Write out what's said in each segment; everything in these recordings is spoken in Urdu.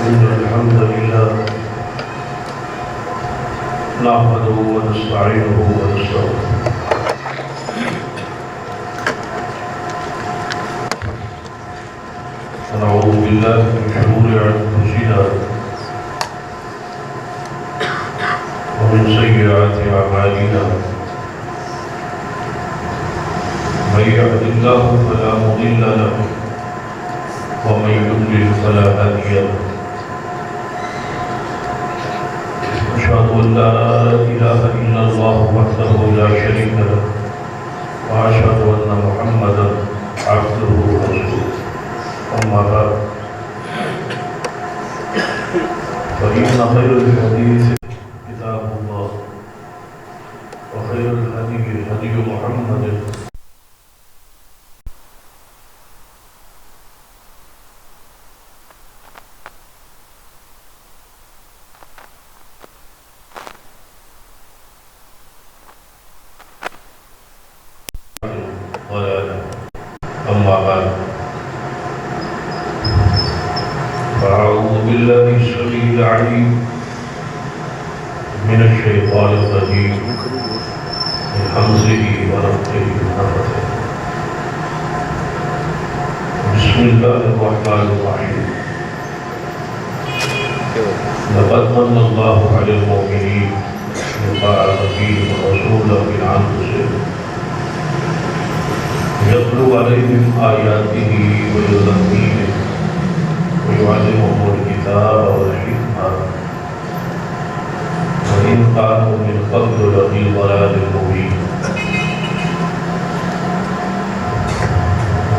إن الحمد لله نحمده ونستعينه ونستغفره ونعوذ بالله من شرور أنفسنا ومن سيئات أعمالنا من يهد الله فلا مضل له ومن يضلل فلا هادي له أشهد أن لا إله إلا الله وحده لا شريك له وأشهد أن محمدا عبده ورسوله أما بعد فإن خير الحديث كتاب الله وخير الهدي هدي محمد أما بعد فأعوذ بالله السميع العليم من الشيطان الرجيم من همزه ونفخه ونفثه بسم الله الرحمن الرحيم لقد من الله على المؤمنين إذ بعث فيهم رسولا من أنفسهم يتلو عليهم آياته ويزكيهم ويعلمهم الكتاب والحكمة وإن كانوا من قبل لفي ضلال مبين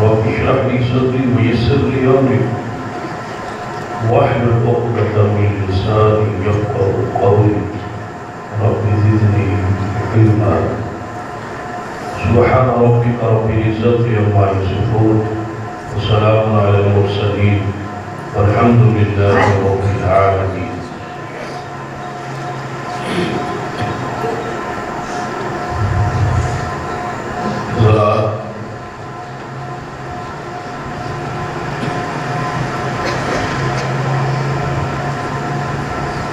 رب اشرح لي صدري ويسر لي أمري واحلل عقدة من لساني يفقهوا قولي رب زدني علما سبحان ربك رب العزة عما يصفون وسلام على المرسلين والحمد لله رب العالمين. ذرا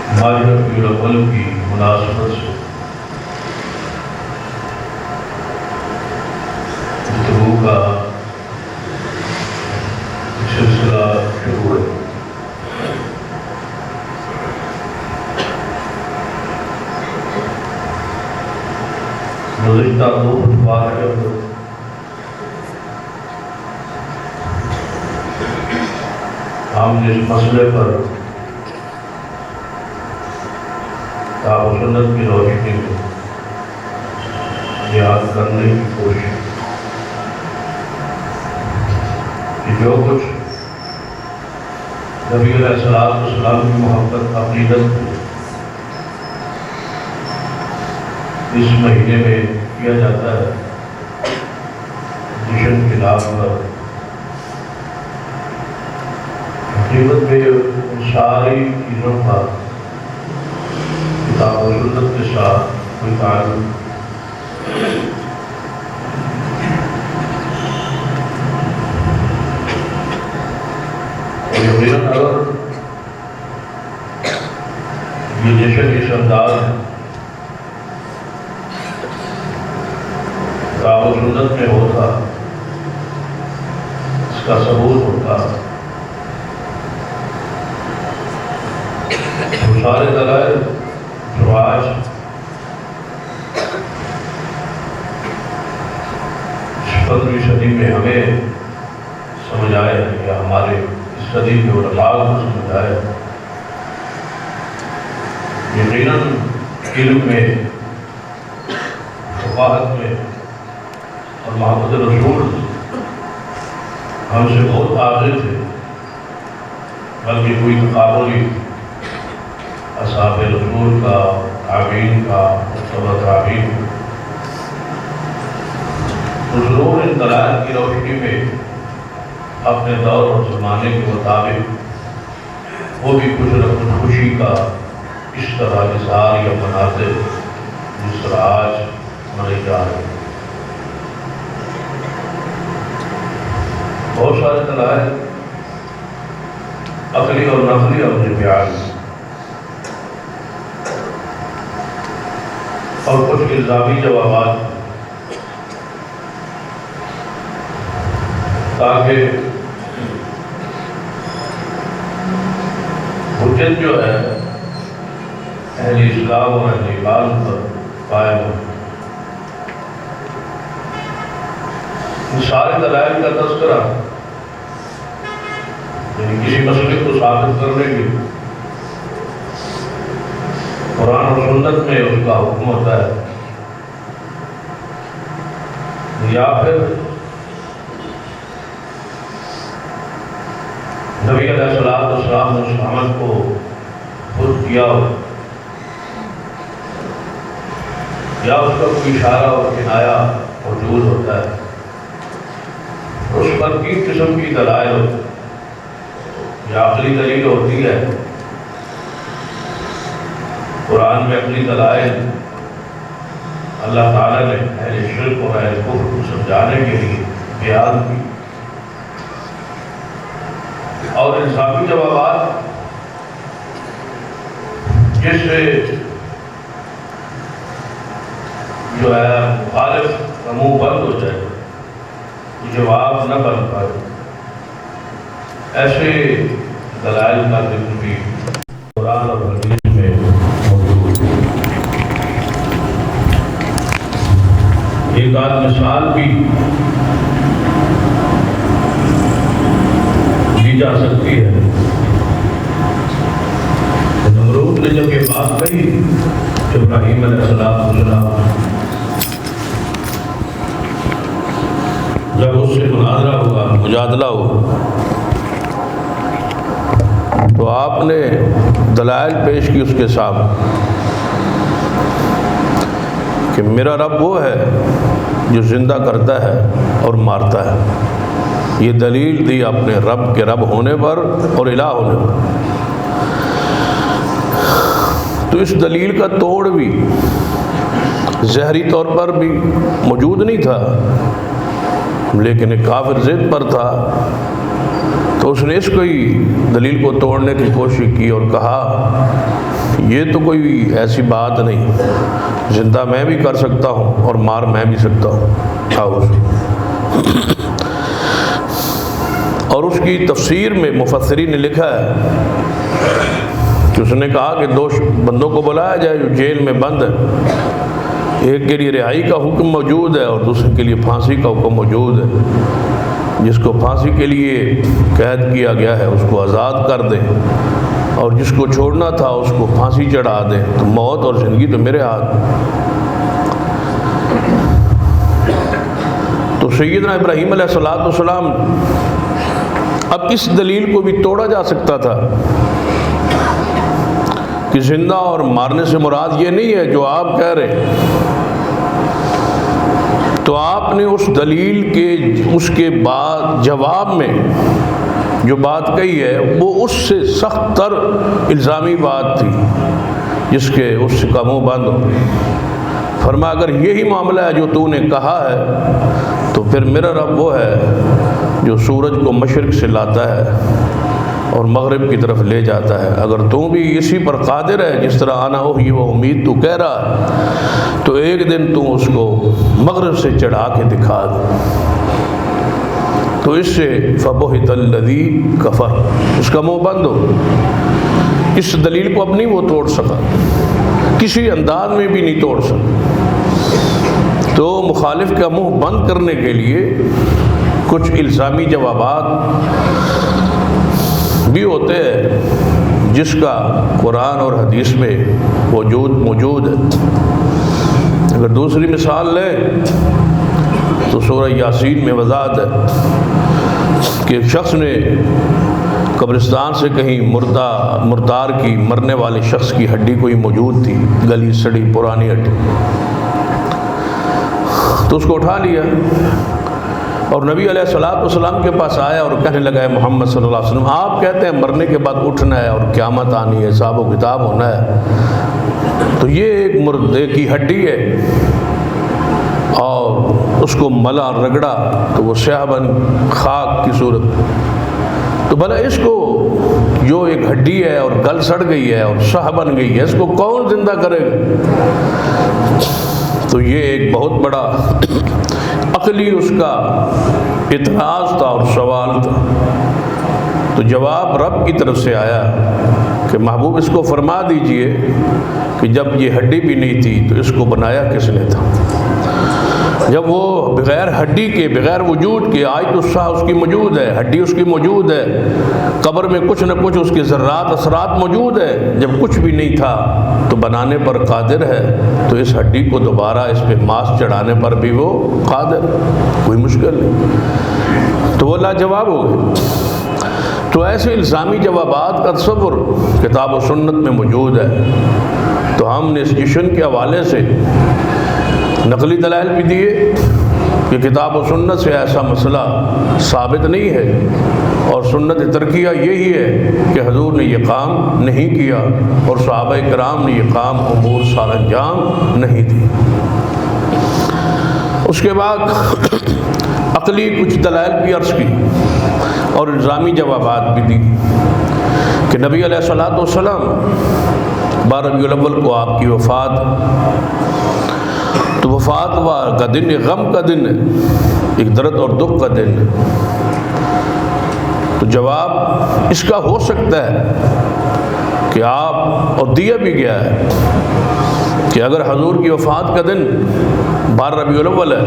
ہماری ربیع الاول کی مناسبت سے کا سلسلہ شروع ہے. گزشتہ دو خطبات ہم اس مسئلے پر کتاب و سنت کی روشنی میں یاد کرنے کی کوشش جو کچھ نبی علیہ السلام کی محبت عقیدت اس مہینے میں کیا جاتا ہے جشن کے نام پر حقیقت میں ان ساری چیزوں کا کتاب و سنت کے ساتھ کوئی تعلق اگر یہ جشن اس انداز ہے کتاب و سنت میں ہوتا اس کا ثبوت ہوتا وہ سارے دلائل جو آج 15ویں صدی میں ہمیں سمجھ آئے یا ہمارے صدی کے علماء کو سمجھ آئے یقیناً علم میں فقاہت میں اور محمد رسول ہم سے بہت آگے تھے بلکہ کوئی تقابلی اصحاب رسول کا تابعین کا مصطفیٰ تابعین ضرور ان دلائل کی روشنی میں اپنے دور اور زمانے کے مطابق وہ بھی کچھ نہ کچھ خوشی کا اس طرح اظہار یا مناتے جس طرح آج منے جا رہے ہیں. بہت سارے دلائل عقلی اور نقلی ہم نے رب العالمین۔ اور کچھ الزامی جوابات تاکہ حجت جو ہے اہل اسلام اور اہل ایمان پر قائم ہو۔ ان سارے دلائل کا تذکرہ یعنی کسی مسئلے کو ثابت کرنے کے قرآن اور سنت میں اس کا حکم ہوتا ہے، یا پھر نبی علیہ السلام نے اس عمل کو خود کیا ہو، یا اس کا کوئی اشارہ اور کنایا موجود ہوتا ہے، اس پر کس قسم کی دلائل ہوتی ہے، یا عقلی دلیل ہوتی ہے۔ قرآن میں اپنی دلائل اللہ تعالیٰ نے اہل شرک اور اہل کفر کو سمجھانے کے لیے بیان کی، اور انصافی جوابات جس سے جو ہے مخالف کا منہ بند ہو جائے، جواب نہ بن پائے، ایسے دلائل کا ذکر بھی قرآن اور حدیث میں موجود ہے۔ ایک آدھ مثال بھی دی جا سکتی ہے۔ نمرود نے جب یہ بات کہی ابراہیم علیہ السلام جب اس سے مناظرہ ہوا، مجادلہ ہوا، تو آپ نے دلائل پیش کی اس کے سامنے کہ میرا رب وہ ہے جو زندہ کرتا ہے اور مارتا ہے۔ یہ دلیل دی اپنے رب کے رب ہونے پر اور الہ ہونے پر۔ تو اس دلیل کا توڑ بھی ظاہری طور پر بھی موجود نہیں تھا، لیکن ایک کافر ضد پر تھا، تو اس نے اس کو ہی دلیل کو توڑنے کی کوشش کی اور کہا یہ تو کوئی ایسی بات نہیں، زندہ میں بھی کر سکتا ہوں اور مار میں بھی سکتا ہوں۔ اور اس کی تفسیر میں مفسرین نے لکھا ہے کہ اس نے کہا کہ دو بندوں کو بلایا جائے جو جیل میں بند ہے، ایک کے لیے رہائی کا حکم موجود ہے اور دوسرے کے لیے پھانسی کا حکم موجود ہے۔ جس کو پھانسی کے لیے قید کیا گیا ہے اس کو آزاد کر دیں، اور جس کو چھوڑنا تھا اس کو پھانسی چڑھا دیں، تو موت اور زندگی تو میرے ہاتھ۔ تو سیدنا ابراہیم علیہ السلام اب اس دلیل کو بھی توڑا جا سکتا تھا کہ زندہ اور مارنے سے مراد یہ نہیں ہے جو آپ کہہ رہے، تو آپ نے اس دلیل کے اس کے بعد جواب میں جو بات کہی ہے وہ اس سے سخت تر الزامی بات تھی جس کے اس کا منہ بند ہو۔ فرمایا اگر یہی معاملہ ہے جو تو نے کہا ہے تو پھر میرا رب وہ ہے جو سورج کو مشرق سے لاتا ہے اور مغرب کی طرف لے جاتا ہے۔ اگر تو بھی اسی پر قادر ہے جس طرح انا احیی و امید تو کہہ رہا ہے، تو ایک دن تو اس کو مغرب سے چڑھا کے دکھا دے۔ تو اس سے فبہت الذی کفر، اس کا منہ بند ہو۔ اس دلیل کو اب نہیں وہ توڑ سکا، کسی انداز میں بھی نہیں توڑ سکا۔ تو مخالف کا منہ بند کرنے کے لیے کچھ الزامی جوابات بھی ہوتے ہیں جس کا قرآن اور حدیث میں موجود ہے۔ اگر دوسری مثال لیں تو سورہ یاسین میں وضاحت ہے کہ ایک شخص نے قبرستان سے کہیں مردار کی مرنے والے شخص کی ہڈی کوئی موجود تھی، گلی سڑی پرانی ہڈی، تو اس کو اٹھا لیا اور نبی علیہ السلام کے پاس آیا اور کہنے لگا ہے محمد صلی اللہ علیہ وسلم آپ کہتے ہیں مرنے کے بعد اٹھنا ہے اور قیامت آنی ہے، حساب و کتاب ہونا ہے، تو یہ ایک مردے کی ہڈی ہے اور اس کو ملا رگڑا تو وہ سیاہ بن خاک کی صورت، تو بھلا اس کو جو ایک ہڈی ہے اور گل سڑ گئی ہے اور شاہ بن گئی ہے، اس کو کون زندہ کرے گا؟ تو یہ ایک بہت بڑا عقلی اس کا اعتراض تھا اور سوال تھا۔ تو جواب رب کی طرف سے آیا کہ محبوب اس کو فرما دیجئے کہ جب یہ ہڈی بھی نہیں تھی تو اس کو بنایا کس نے تھا؟ جب وہ بغیر ہڈی کے، بغیر وجود کے، آج تو شاہ اس کی موجود ہے، ہڈی اس کی موجود ہے، قبر میں کچھ نہ کچھ اس کے ذرات اثرات موجود ہے، جب کچھ بھی نہیں تھا تو بنانے پر قادر ہے، تو اس ہڈی کو دوبارہ اس پہ ماس چڑھانے پر بھی وہ قادر، کوئی مشکل نہیں۔ تو وہ لاجواب ہو گئے۔ تو ایسے الزامی جوابات کا تصور کتاب و سنت میں موجود ہے۔ تو ہم نے اس جشن کے حوالے سے نقلی دلائل بھی دیے کہ کتاب و سنت سے ایسا مسئلہ ثابت نہیں ہے، اور سنت ترکیہ یہی ہے کہ حضور نے یہ کام نہیں کیا اور صحابہ کرام نے یہ کام امور سال انجام نہیں دی۔ اس کے بعد عقلی کچھ دلائل بھی عرض کی اور الزامی جوابات بھی دی کہ نبی علیہ الصلوۃ والسلام 12 ربیع الاول کو آپ کی وفات، تو وفات کا دن ایک غم کا دن ہے، ایک درد اور دکھ کا دن ہے۔ تو جواب اس کا ہو سکتا ہے کہ آپ، اور دیا بھی گیا ہے کہ اگر حضور کی وفات کا دن 12 ربیع الاول ہے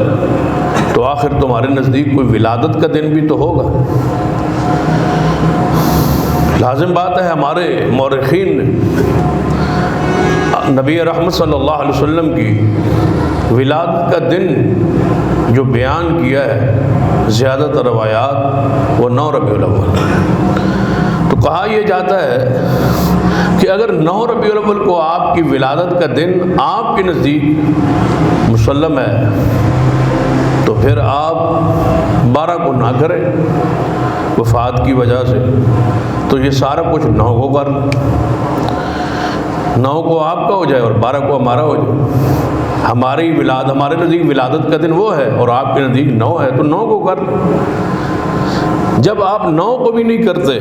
تو آخر تمہارے نزدیک کوئی ولادت کا دن بھی تو ہوگا۔ لازم بات ہے، ہمارے مورخین نے نبی رحمت صلی اللہ علیہ وسلم کی ولادت کا دن جو بیان کیا ہے، زیادہ تر روایات وہ 9 ربیع الاول۔ تو کہا یہ جاتا ہے کہ اگر 9 ربیع الاول کو آپ کی ولادت کا دن آپ کے نزدیک مسلم ہے تو پھر آپ 12 کو نہ کریں وفات کی وجہ سے، تو یہ سارا کچھ 9 کو کر، 9 کو آپ کا ہو جائے اور 12 کو ہمارا ہو جائے۔ ہمارے نزدیک ولادت کا دن وہ ہے اور آپ کے نزدیک 9 ہے، تو 9 کو کر۔ جب آپ 9 کو بھی نہیں کرتے،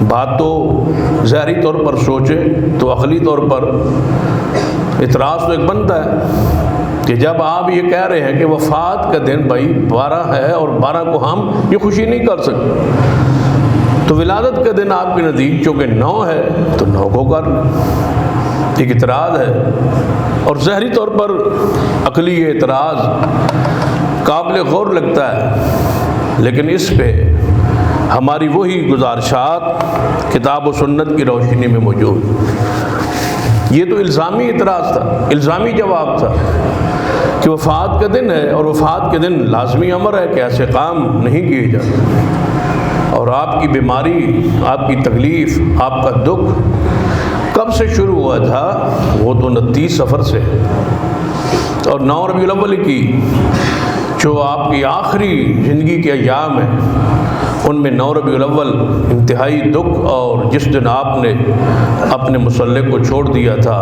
بات تو ظاہری طور پر سوچیں تو عقلی طور پر اعتراض تو ایک بنتا ہے کہ جب آپ یہ کہہ رہے ہیں کہ وفات کا دن بھائی 12 ہے اور 12 کو ہم یہ خوشی نہیں کر سکتے، تو ولادت کا دن آپ کے نزدیک چونکہ 9 ہے تو 9 کو کر، ایک اعتراض ہے۔ اور ظاہری طور پر عقلی یہ اعتراض قابل غور لگتا ہے، لیکن اس پہ ہماری وہی گزارشات کتاب و سنت کی روشنی میں موجود۔ یہ تو الزامی اعتراض تھا، الزامی جواب تھا کہ وفات کا دن ہے اور وفات کے دن لازمی امر ہے کہ ایسے کام نہیں کیے جاتے، اور آپ کی بیماری، آپ کی تکلیف، آپ کا دکھ کب سے شروع ہوا تھا؟ وہ تو 29 صفر سے، اور 9 ربیع الاول کی جو آپ کی آخری زندگی کے ایام ہیں ان میں 9 ربیع الاول انتہائی دکھ، اور جس دن آپ نے اپنے مصلح کو چھوڑ دیا تھا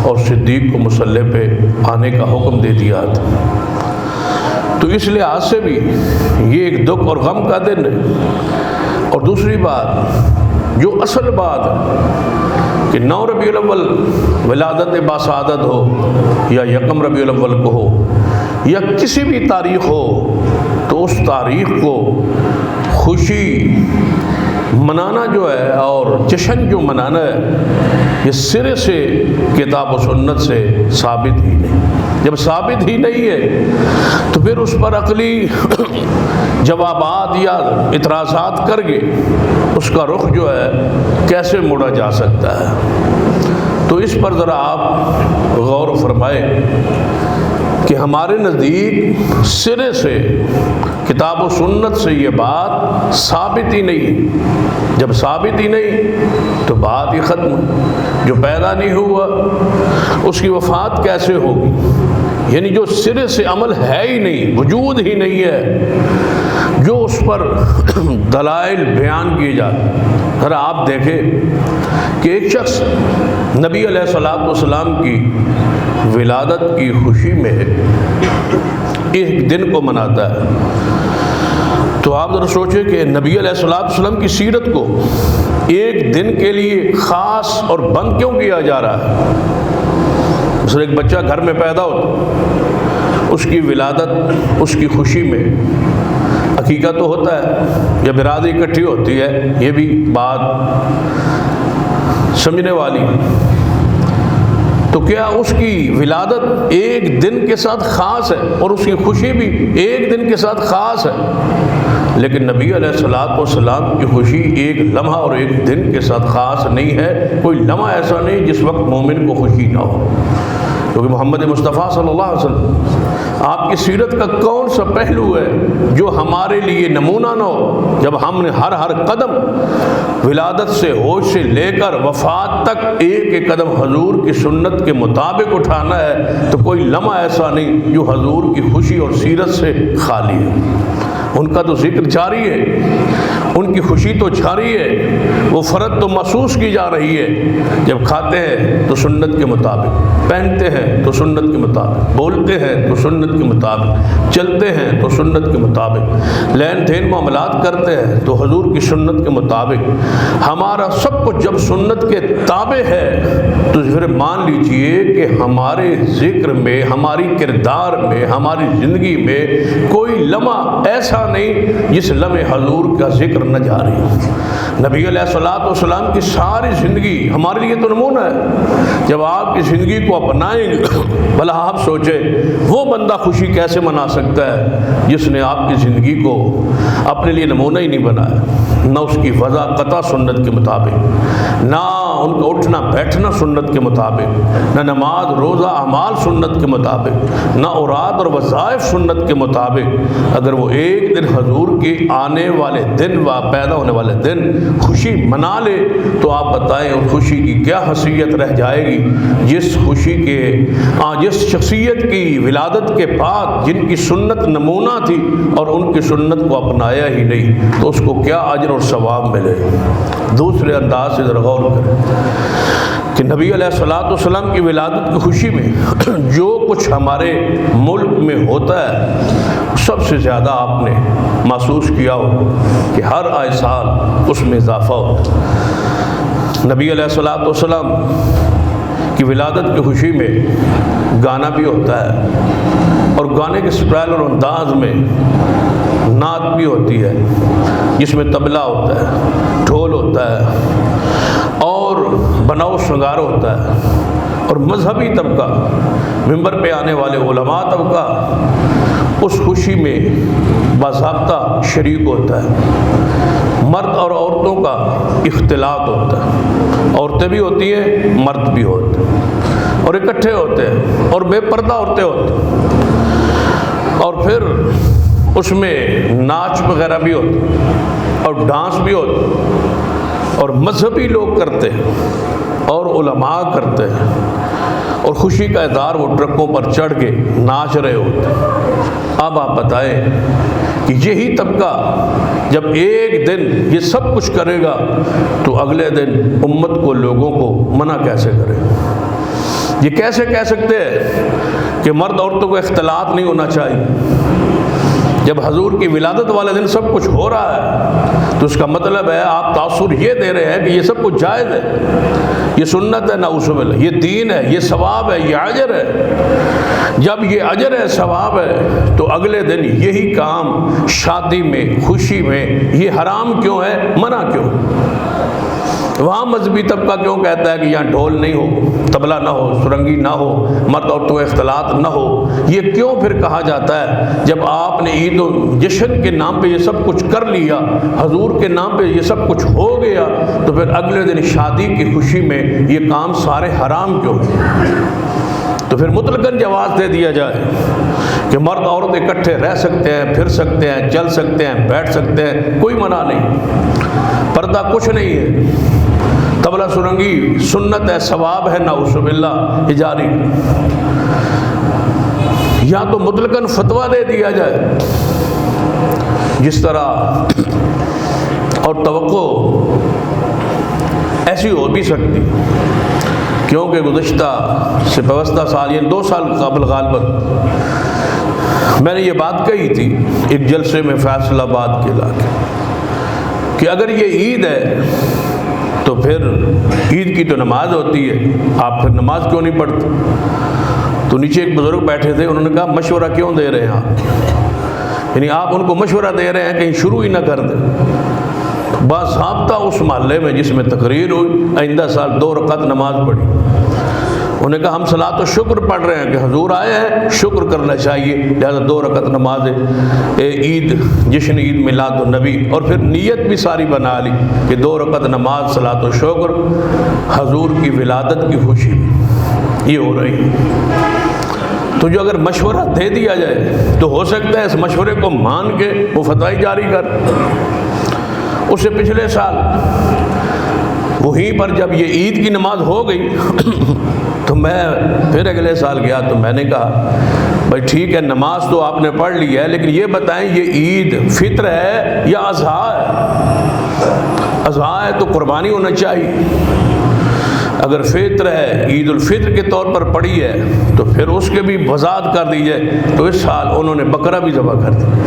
اور صدیق کو مصلح پہ آنے کا حکم دے دیا تھا، تو اس لحاظ سے بھی یہ ایک دکھ اور غم کا دن ہے۔ اور دوسری بات جو اصل بات ہے کہ 9 ربیع الاول ولادت باسعادت ہو یا 1 ربیع الاول کو ہو یا کسی بھی تاریخ ہو، تو اس تاریخ کو خوشی منانا جو ہے اور جشن جو منانا ہے، یہ سرے سے کتاب و سنت سے ثابت ہی نہیں۔ جب ثابت ہی نہیں ہے تو پھر اس پر عقلی جوابات یا اعتراضات کر کے اس کا رخ جو ہے کیسے موڑا جا سکتا ہے؟ تو اس پر ذرا آپ غور فرمائیں کہ ہمارے نزدیک سرے سے کتاب و سنت سے یہ بات ثابت ہی نہیں۔ جب ثابت ہی نہیں تو بات ہی ختم۔ جو پیدا نہیں ہوا اس کی وفات کیسے ہوگی؟ یعنی جو سرے سے عمل ہے ہی نہیں، وجود ہی نہیں ہے، جو اس پر دلائل بیان کیے جاتے۔ ذرا آپ دیکھیں کہ ایک شخص نبی علیہ الصلوۃ والسلام کی ولادت کی خوشی میں ایک دن کو مناتا ہے، تو آپ ذرا سوچیں کہ نبی علیہ الصلوۃ والسلام کی سیرت کو ایک دن کے لیے خاص اور بند کیوں کیا جا رہا ہے؟ مثلا ایک بچہ گھر میں پیدا ہوتا، اس کی ولادت، اس کی خوشی میں عقیقہ تو ہوتا ہے، یا برادری اکٹھی ہوتی ہے، یہ بھی بات سمجھنے والی۔ تو کیا اس کی ولادت ایک دن کے ساتھ خاص ہے اور اس کی خوشی بھی ایک دن کے ساتھ خاص ہے؟ لیکن نبی علیہ الصلوۃ والسلام کی خوشی ایک لمحہ اور ایک دن کے ساتھ خاص نہیں ہے۔ کوئی لمحہ ایسا نہیں جس وقت مومن کو خوشی نہ ہو، کیونکہ محمد مصطفیٰ صلی اللہ علیہ وسلم آپ کی سیرت کا کون سا پہلو ہے جو ہمارے لیے نمونہ نہ ہو؟ جب ہم نے ہر قدم ولادت سے ہوش سے لے کر وفات تک ایک ایک قدم حضور کی سنت کے مطابق اٹھانا ہے، تو کوئی لمحہ ایسا نہیں جو حضور کی خوشی اور سیرت سے خالی ہے۔ ان کا تو ذکر جاری ہے، ان کی خوشی تو جاری ہے، وہ فرد تو محسوس کی جا رہی ہے۔ جب کھاتے ہیں تو سنت کے مطابق، پہنتے ہیں تو سنت کے مطابق، بولتے ہیں تو سنت کے مطابق، چلتے ہیں تو سنت کے مطابق، لین دین معاملات کرتے ہیں تو حضور کی سنت کے مطابق۔ ہمارا سب کچھ جب سنت کے تابع ہے تو پھر مان لیجئے کہ ہمارے ذکر میں، ہماری کردار میں، ہماری زندگی میں کوئی لمحہ ایسا نہیں جس لمحے حضور کا ذکر نہ جاری ہو۔ نبی علیہ الصلوۃ والسلام کی ساری زندگی ہمارے لیے تو نمونہ ہے۔ جب آپ کی زندگی کو اپنائیں گے، بھلا آپ سوچیں وہ بندہ خوشی کیسے منا سکتا ہے جس نے آپ کی زندگی کو اپنے لیے نمونہ ہی نہیں بنایا، نہ اس کی وضع قطع سنت کے مطابق، نہ ان کا اٹھنا بیٹھنا سنت کے مطابق، نہ نماز روزہ اعمال سنت کے مطابق، نہ اوراد اور وظائف سنت کے مطابق۔ اگر وہ ایک دن حضور کے آنے والے دن و پیدا ہونے والے دن خوشی منا لے تو آپ بتائیں اس خوشی کی کیا حیثیت رہ جائے گی؟ جس شخصیت کی ولادت کے بعد جن کی سنت نمونہ تھی اور ان کی سنت کو اپنایا ہی نہیں، تو اس کو کیا اجر اور ثواب ملے؟ دوسرے انداز سے ذرا غور کریں کہ نبی علیہ الصلوۃ والسلام کی ولادت کی خوشی میں جو کچھ ہمارے ملک میں ہوتا ہے سب سے زیادہ آپ نے محسوس کیا ہو کہ ہر آئے سال اس میں اضافہ ہوتا۔ نبی علیہ الصلوۃ والسلام کی ولادت کی خوشی میں گانا بھی ہوتا ہے، اور گانے کے سٹائل اور انداز میں نعت بھی ہوتی ہے، جس میں طبلہ ہوتا ہے، ڈھول ہوتا ہے اور بناؤ شنگار ہوتا ہے، اور مذہبی طبقہ، ممبر پہ آنے والے علماء طبقہ اس خوشی میں باضابطہ شریک ہوتا ہے۔ مرد اور عورتوں کا اختلاط ہوتا ہے، عورتیں بھی ہوتی ہیں، مرد بھی ہوتے ہیں، اور اکٹھے ہوتے ہیں، اور بے پردہ عورتیں ہوتی ہیں، اور پھر اس میں ناچ وغیرہ بھی ہوتا اور ڈانس بھی ہوتا، اور مذہبی لوگ کرتے ہیں اور علماء کرتے ہیں، اور خوشی کا اظہار وہ ٹرکوں پر چڑھ کے ناچ رہے ہوتے ہیں۔ اب آپ بتائیں کہ یہی طبقہ جب ایک دن یہ سب کچھ کرے گا تو اگلے دن امت کو، لوگوں کو منع کیسے کرے؟ یہ کیسے کہہ سکتے ہیں کہ مرد عورتوں کو اختلاط نہیں ہونا چاہیے؟ جب حضور کی ولادت والے دن سب کچھ ہو رہا ہے تو اس کا مطلب ہے آپ تاثر یہ دے رہے ہیں کہ یہ سب کچھ جائز ہے، یہ سنت ہے، نعوذ باللہ، یہ دین ہے، یہ ثواب ہے، یہ اجر ہے۔ جب یہ اجر ہے، ثواب ہے، تو اگلے دن یہی کام شادی میں، خوشی میں یہ حرام کیوں ہے، منع کیوں؟ وہاں مذہبی طبقہ کیوں کہتا ہے کہ یہاں ڈھول نہیں ہو، طبلہ نہ ہو، سرنگی نہ ہو، مرد عورتوں کا اختلاط نہ ہو؟ یہ کیوں پھر کہا جاتا ہے جب آپ نے عید و جشن کے نام پہ یہ سب کچھ کر لیا، حضور کے نام پہ یہ سب کچھ ہو گیا، تو پھر اگلے دن شادی کی خوشی میں یہ کام سارے حرام کیوں؟ تو پھر مطلقاً جواز دے دیا جائے کہ مرد عورت اکٹھے رہ سکتے ہیں، پھر سکتے ہیں، چل سکتے ہیں، بیٹھ سکتے ہیں، کوئی منع نہیں، پردہ کچھ نہیں ہے، طبلہ سرنگی سنت ہے، ثواب ہے، نعوذ باللہ یہ جاری۔ یا تو مطلقاً فتویٰ دے دیا جائے جس طرح، اور توقع ایسی ہو بھی سکتی کیونکہ گزشتہ سے وابستہ سال، یہ 2 سال قبل غالباً میں نے یہ بات کہی تھی ایک جلسے میں فیصل آباد کے علاقے کہ اگر یہ عید ہے تو پھر عید کی تو نماز ہوتی ہے، آپ پھر نماز کیوں نہیں پڑھتے؟ تو نیچے ایک بزرگ بیٹھے تھے، انہوں نے کہا مشورہ کیوں دے رہے ہیں آپ؟ یعنی آپ ان کو مشورہ دے رہے ہیں کہیں شروع ہی نہ کر دیں۔ باضابطہ اس محلے میں جس میں تقریر ہوئی آئندہ سال 2 رکعت نماز پڑھی۔ انہوں نے کہا ہم صلاۃ و شکر پڑھ رہے ہیں کہ حضور آئے ہیں، شکر کرنا چاہیے، لہذا 2 رکعت نماز عید، جشن عید میلاد النبی، اور پھر نیت بھی ساری بنا لی کہ 2 رکعت نماز صلاۃ و شکر، حضور کی ولادت کی خوشی یہ ہو رہی ہے۔ تو جو اگر مشورہ دے دیا جائے تو ہو سکتا ہے اس مشورے کو مان کے وہ فتوی جاری کر۔ اس سے پچھلے سال وہیں پر جب یہ عید کی نماز ہو گئی تو میں پھر اگلے سال گیا تو میں نے کہا بھائی ٹھیک ہے نماز تو آپ نے پڑھ لی ہے، لیکن یہ بتائیں یہ عید فطر ہے یا اضحیٰ ہے؟ اضحیٰ ہے تو قربانی ہونا چاہیے، اگر فطر ہے عید الفطر کے طور پر پڑی ہے تو پھر اس کے بھی وضاحت کر دی جائے۔ تو اس سال انہوں نے بکرا بھی ذبح کر دیا،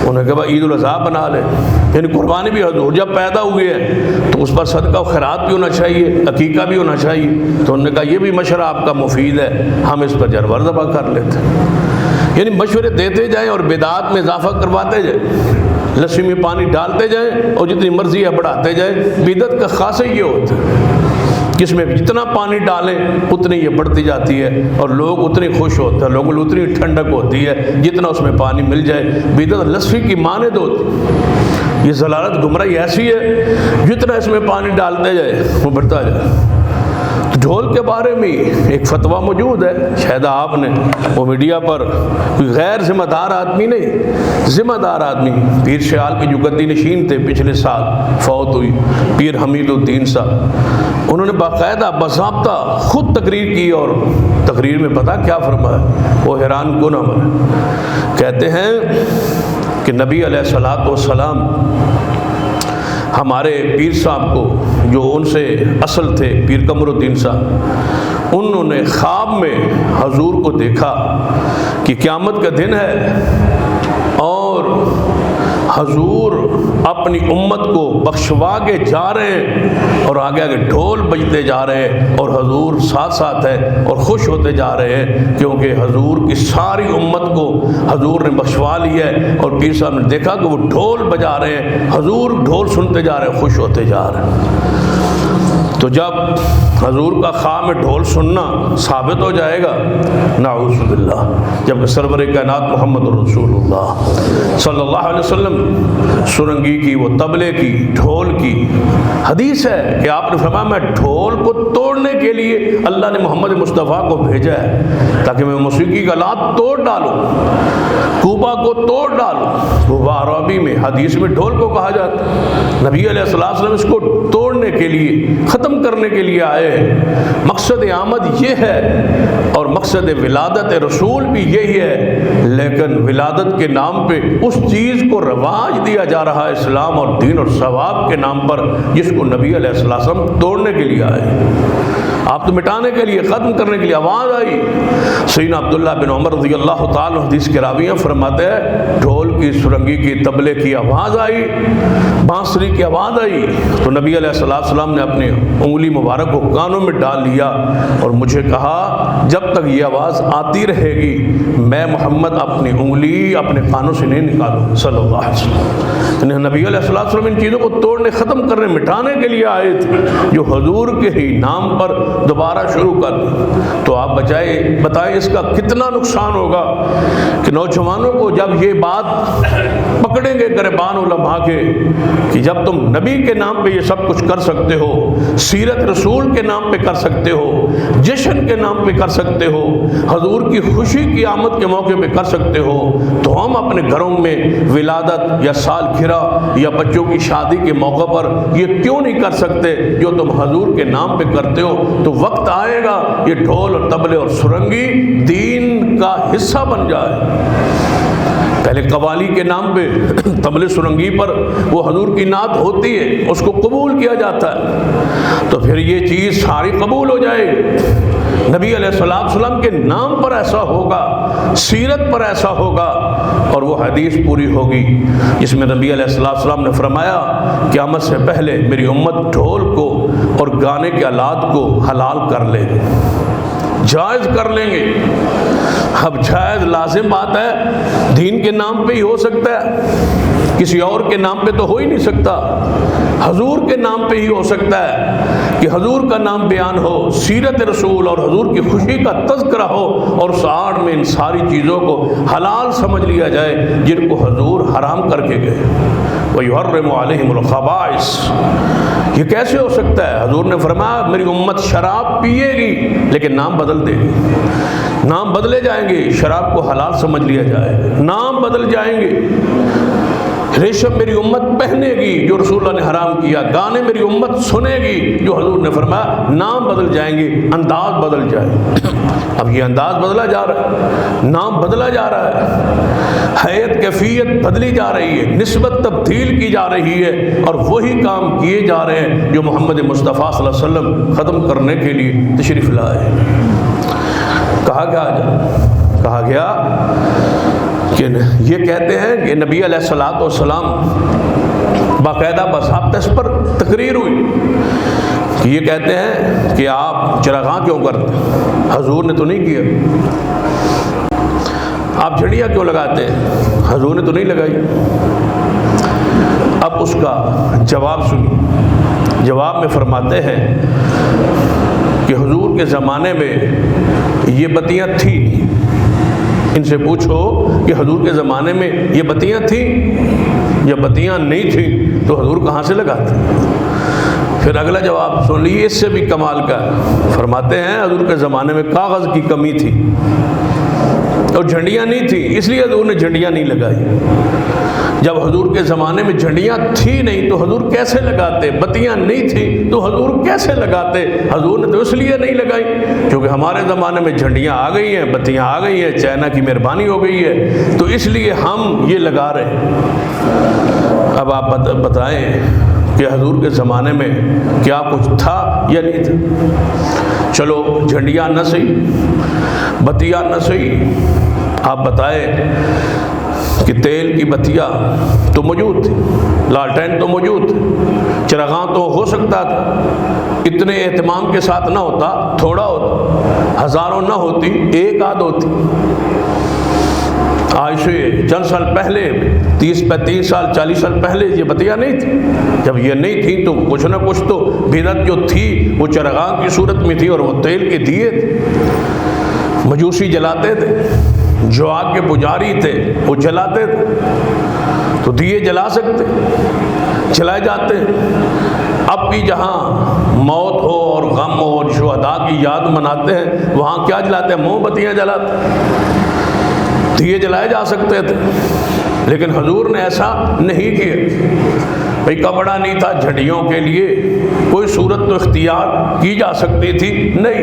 انہوں نے کہا عید الاضحیٰ بنا لے، یعنی قربانی بھی حضور جب پیدا ہوئے ہیں تو اس پر صدقہ و خیرات بھی ہونا چاہیے، عقیقہ بھی ہونا چاہیے۔ تو انہوں نے کہا یہ بھی مشورہ آپ کا مفید ہے، ہم اس پر جانور ذبح کر لیتے ہیں۔ یعنی مشورے دیتے جائیں اور بدعات میں اضافہ کرواتے جائیں، لسی میں پانی ڈالتے جائیں اور جتنی مرضی ہے بڑھاتے جائیں۔ بدعت کا خاصہ یہ ہوتا ہے جس میں جتنا پانی ڈالیں اتنی یہ بڑھتی جاتی ہے اور لوگ اتنے خوش ہوتے ہیں، لوگوں کو اتنی ٹھنڈک ہوتی ہے جتنا اس میں پانی مل جائے۔ بدعت لسی کی مانند ہوتی، یہ ضلالت گمراہی ایسی ہے جتنا اس میں پانی ڈالتے جائے وہ بڑھتا جائے۔ ڈھول کے بارے میں ایک فتویٰ موجود ہے، شاید آپ نے وہ میڈیا پر، کوئی غیر ذمہ دار آدمی نہیں، ذمہ دار آدمی، پیر شیال کے جو گدی نشین تھے پچھلے سال فوت ہوئی، پیر حمید الدین صاحب، انہوں نے باقاعدہ باضابطہ خود تقریر کی اور تقریر میں پتہ کیا فرمایا، وہ حیران کن عمل ہے۔ کہتے ہیں کہ نبی علیہ الصلوۃ والسلام ہمارے پیر صاحب کو جو ان سے اصل تھے پیر قمر الدین صاحب، انہوں نے خواب میں حضور کو دیکھا کہ قیامت کا دن ہے اور حضور اپنی امت کو بخشوا کے جا رہے ہیں اور آگے آگے ڈھول بجتے جا رہے ہیں اور حضور ساتھ ساتھ ہے اور خوش ہوتے جا رہے ہیں کیونکہ حضور کی ساری امت کو حضور نے بخشوا لیا ہے۔ اور پیر صاحب نے دیکھا کہ وہ ڈھول بجا رہے ہیں، حضور ڈھول سنتے جا رہے ہیں، خوش ہوتے جا رہے ہیں۔ تو جب حضور کا خواب میں ڈھول سننا ثابت ہو جائے گا، نعوذ باللہ، جب سرور کائنات محمد رسول اللہ صلی اللہ علیہ وسلم سرنگی کی، وہ طبلے کی، ڈھول کی حدیث ہے کہ آپ نے فرمایا میں ڈھول کو توڑنے کے لیے اللہ نے محمد مصطفیٰ کو بھیجا ہے تاکہ میں موسیقی کا آلات توڑ ڈالوں، کوبا کو توڑ ڈالوں۔ کوبا عربی میں حدیث میں ڈھول کو کہا جاتا ہے، نبی علیہ السلام اس کو توڑنے کے لیے، ختم کرنے کے لیے آئے ہیں۔ مقصد آمد یہ ہے اور مقصد ولادت رسول بھی یہی ہے، لیکن ولادت کے نام پہ اس چیز کو رواج دیا جا رہا ہے اسلام اور دین اور ثواب کے نام پر جس کو نبی علیہ السلام توڑنے کے لیے آئے۔ آپ تو مٹانے کے لیے، ختم کرنے کے لیے آواز آئی۔ سیدنا عبداللہ بن عمر رضی اللہ تعالیٰ حدیث کے راوی ہیں، فرماتے ہیں ڈھول کی، سرنگی کی، طبلے کی آواز آئی، بانسری کی آواز آئی تو نبی علیہ السلام نے اپنی انگلی مبارک کو کانوں میں ڈال لیا اور مجھے کہا جب تک یہ آواز آتی رہے گی میں محمد اپنی انگلی اپنے کانوں سے نہیں نکالوں صلی اللہ علیہ وسلم۔ نبی علیہ السلام ان چیزوں کو توڑنے، ختم کرنے، مٹانے کے لیے آئے تھے جو حضور کے ہی نام پر دوبارہ شروع کر دیں۔ تو آپ بتائیں اس کا کتنا نقصان ہوگا کہ نوجوانوں کو جب یہ بات پکڑیں گے گریبان علماء کے کہ جب تم نبی کے نام پہ یہ سب کچھ کر سکتے ہو، سیرت رسول کے نام پہ کر سکتے ہو، جشن کے نام پہ کر سکتے ہو، حضور کی خوشی کی آمد کے موقع پہ کر سکتے ہو، تو ہم اپنے گھروں میں ولادت یا سالگرہ یا بچوں کی شادی کے موقع پر یہ کیوں نہیں کر سکتے جو تم حضور کے نام پہ کرتے ہو؟ تو وقت آئے گا یہ ڈھول اور طبلے اور سرنگی دین کا حصہ بن جائے۔ پہلے قوالی کے نام پہ طبلے سرنگی پر وہ حضور کی نعت ہوتی ہے، اس کو قبول کیا جاتا ہے، تو پھر یہ چیز ساری قبول ہو جائے گی۔ نبی علیہ السلام کے نام پر ایسا ہوگا، سیرت پر ایسا ہوگا، اور وہ حدیث پوری ہوگی جس میں نبی علیہ السلام نے فرمایا قیامت سے پہلے میری امت ڈھول کو اور گانے کے آلات کو حلال کر لے گی، جائز کر لیں گے۔ اب جائز لازم بات ہے، دین کے نام پہ ہی ہو سکتا ہے، کسی اور کے نام پہ تو ہو ہی نہیں سکتا، حضور کے نام پہ ہی ہو سکتا ہے کہ حضور کا نام بیان ہو، سیرت رسول اور حضور کی خوشی کا تذکرہ ہو، اور ساڑھ میں ان ساری چیزوں کو حلال سمجھ لیا جائے جن کو حضور حرام کر کے گئے۔ وَيُحَرِّمُ عَلَيْهِمُ الْخَبَائِثَ، یہ کیسے ہو سکتا ہے؟ حضور نے فرمایا میری امت شراب پیے گی لیکن نام بدل دے گی، نام بدلے جائیں گے، شراب کو حلال سمجھ لیا جائے گا، نام بدل جائیں گے۔ ریشم میری امت پہنے گی جو رسول اللہ نے حرام کیا، گانے میری امت سنے گی جو حضور نے فرمایا، نام بدل جائیں گے، انداز بدل جائے گا۔ اب یہ انداز بدلا جا رہا ہے، نام بدلا جا رہا ہے، حیت کیفیت بدلی جا رہی ہے، نسبت تبدیل کی جا رہی ہے، اور وہی کام کیے جا رہے ہیں جو محمد مصطفیٰ صلی اللہ علیہ وسلم ختم کرنے کے لیے تشریف لائے۔ کہا گیا کہ یہ کہتے ہیں کہ نبی علیہ السلام باقاعدہ باضابطہ اس پر تقریر ہوئی کہ یہ کہتے ہیں کہ آپ چراغاں کیوں کرتے؟ حضور نے تو نہیں کیا۔ آپ جھڑیاں کیوں لگاتے ہیں؟ حضور نے تو نہیں لگائی۔ اب اس کا جواب سنی، جواب میں فرماتے ہیں کہ حضور کے زمانے میں یہ بتیاں تھیں، ان سے پوچھو کہ حضور کے زمانے میں یہ بتیاں تھیں یا بتیاں نہیں تھیں تو حضور کہاں سے لگاتے؟ پھر اگلا جواب سن لیجیے، اس سے بھی کمال کا، فرماتے ہیں حضور کے زمانے میں کاغذ کی کمی تھی اور جھنڈیاں نہیں تھیں، اس لیے حضور نے جھنڈیاں نہیں لگائی۔ جب حضور کے زمانے میں جھنڈیاں تھی نہیں تو حضور کیسے لگاتے؟ بتیاں نہیں تھیں تو حضور کیسے لگاتے؟ حضور نے تو اس لیے نہیں لگائی کیونکہ ہمارے زمانے میں جھنڈیاں آ گئی ہیں، بتیاں آ گئی ہیں، چائنا کی مہربانی ہو گئی ہے، تو اس لیے ہم یہ لگا رہے ہیں۔ اب آپ بتائیں کہ حضور کے زمانے میں کیا کچھ تھا یا نہیں تھا؟ چلو جھنڈیاں نہ صحیح، بتیاں نہ صحیح، آپ بتائیں کہ تیل کی بتیاں تو موجود تھی، لالٹین تو موجود تھی، چراغاں تو ہو سکتا تھا، اتنے اہتمام کے ساتھ نہ ہوتا، تھوڑا ہوتا، ہزاروں نہ ہوتی، ایک آدھ ہوتی۔ آج سے چند سال پہلے، 30 سال 40 سال پہلے یہ بتیاں نہیں تھی۔ جب یہ نہیں تھی تو کچھ نہ کچھ تو بدعت جو تھی وہ چراغاں کی صورت میں تھی، اور وہ تیل کے دیے تھے، مجوسی جلاتے تھے، جو آگ کے پجاری تھے وہ جلاتے تھے، تو دیے جلا سکتے، جلائے جاتے۔ اب بھی جہاں موت ہو اور غم ہو اور شہداء کی یاد مناتے ہیں وہاں کیا جلاتے ہیں؟ موم بتیاں جلاتے، دیے جلائے جا سکتے تھے، لیکن حضور نے ایسا نہیں کیا۔ بھئی کپڑا نہیں تھا جھنڈیوں کے لیے، کوئی صورت تو اختیار کی جا سکتی تھی نہیں۔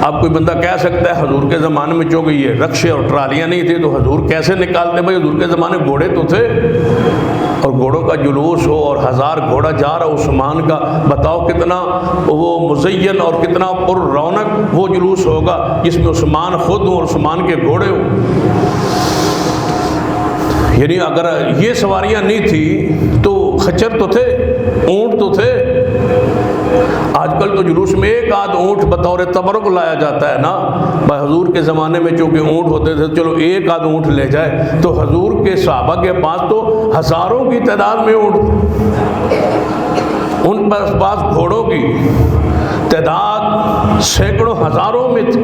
اب کوئی بندہ کہہ سکتا ہے حضور کے زمانے میں چونکہ یہ رکشے اور ٹرالیاں نہیں تھی تو حضور کیسے نکالتے؟ بھائی حضور کے زمانے گھوڑے تو تھے، اور گھوڑوں کا جلوس ہو اور 1000 گھوڑا جا رہا عثمان کا، بتاؤ کتنا وہ مزین اور کتنا پر رونق وہ جلوس ہوگا جس میں عثمان خود ہوں اور عثمان کے گھوڑے ہوں۔ یعنی اگر یہ سواریاں نہیں تھی تو خچر تو تھے، اونٹ تو تھے۔ آج کل تو جلوس میں ایک آدھ اونٹ بطور تبرک لایا جاتا ہے نا، بھائی حضور کے زمانے میں چونکہ اونٹ ہوتے تھے چلو ایک آدھ اونٹ لے جائے، تو حضور کے صحابہ کے پاس تو ہزاروں کی تعداد میں اونٹ تھے، ان پاس گھوڑوں کی تعداد سینکڑوں ہزاروں میں تھی،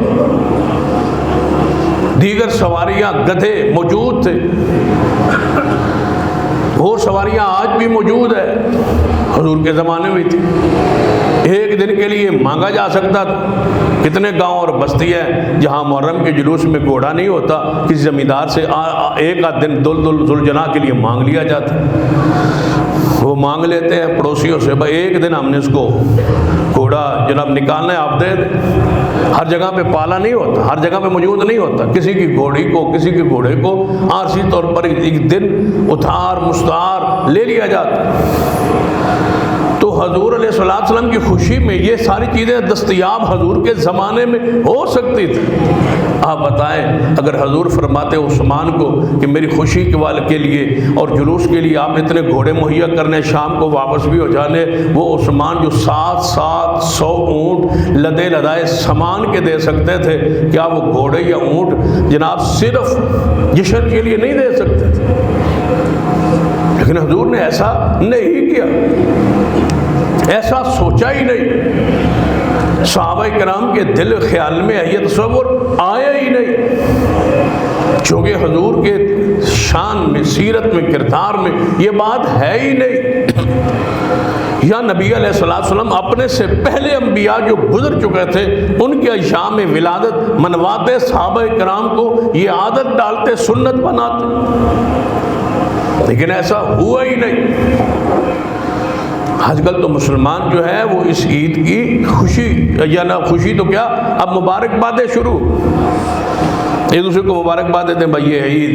دیگر سواریاں گدھے موجود تھے، وہ سواریاں آج بھی موجود ہے، حضور کے زمانے میں تھی۔ ایک دن کے لیے مانگا جا سکتا تھا۔ کتنے گاؤں اور بستی ہیں جہاں محرم کے جلوس میں گھوڑا نہیں ہوتا، کسی زمیندار سے ایک آدھ دن ذوالجناح کے لیے مانگ لیا جاتا، وہ مانگ لیتے ہیں پڑوسیوں سے، بھائی ایک دن ہم نے اس کو گھوڑا جناب نکالنا ہے، آپ دے دیں۔ ہر جگہ پہ پالا نہیں ہوتا، ہر جگہ پہ موجود نہیں ہوتا، کسی کی گھوڑی کو کسی کے گھوڑے کو عارضی طور پر ایک دن ادھار مستعار لے لیا جاتا۔ تو حضور علیہ السلام کی خوشی میں یہ ساری چیزیں دستیاب حضور کے زمانے میں ہو سکتی تھی۔ آپ بتائیں اگر حضور فرماتے عثمان کو کہ میری خوشی کے لیے اور جلوس کے لیے آپ اتنے گھوڑے مہیا کرنے، شام کو واپس بھی ہو جانے، وہ عثمان جو 700 اونٹ لدے لدائے سامان کے دے سکتے تھے، کیا وہ گھوڑے یا اونٹ جناب صرف جشن کے لیے نہیں دے سکتے تھے؟ لیکن حضور نے ایسا نہیں کیا، ایسا سوچا ہی نہیں، صحابہ کرام کے دل خیال میں یہ تصور آیا ہی نہیں، چونکہ حضور کے شان میں، سیرت میں، کردار میں یہ بات ہے ہی نہیں۔ یا نبی علیہ السلام اپنے سے پہلے انبیاء جو گزر چکے تھے ان کے ایام ولادت منواتے، صحابہ کرام کو یہ عادت ڈالتے، سنت بناتے، لیکن ایسا ہوا ہی نہیں۔ آج کل تو مسلمان جو ہے وہ اس عید کی خوشی یا نہ خوشی تو کیا، اب مبارکبادیں شروع، ایک دوسرے کو مبارکباد دیتے ہیں بھائی یہ عید،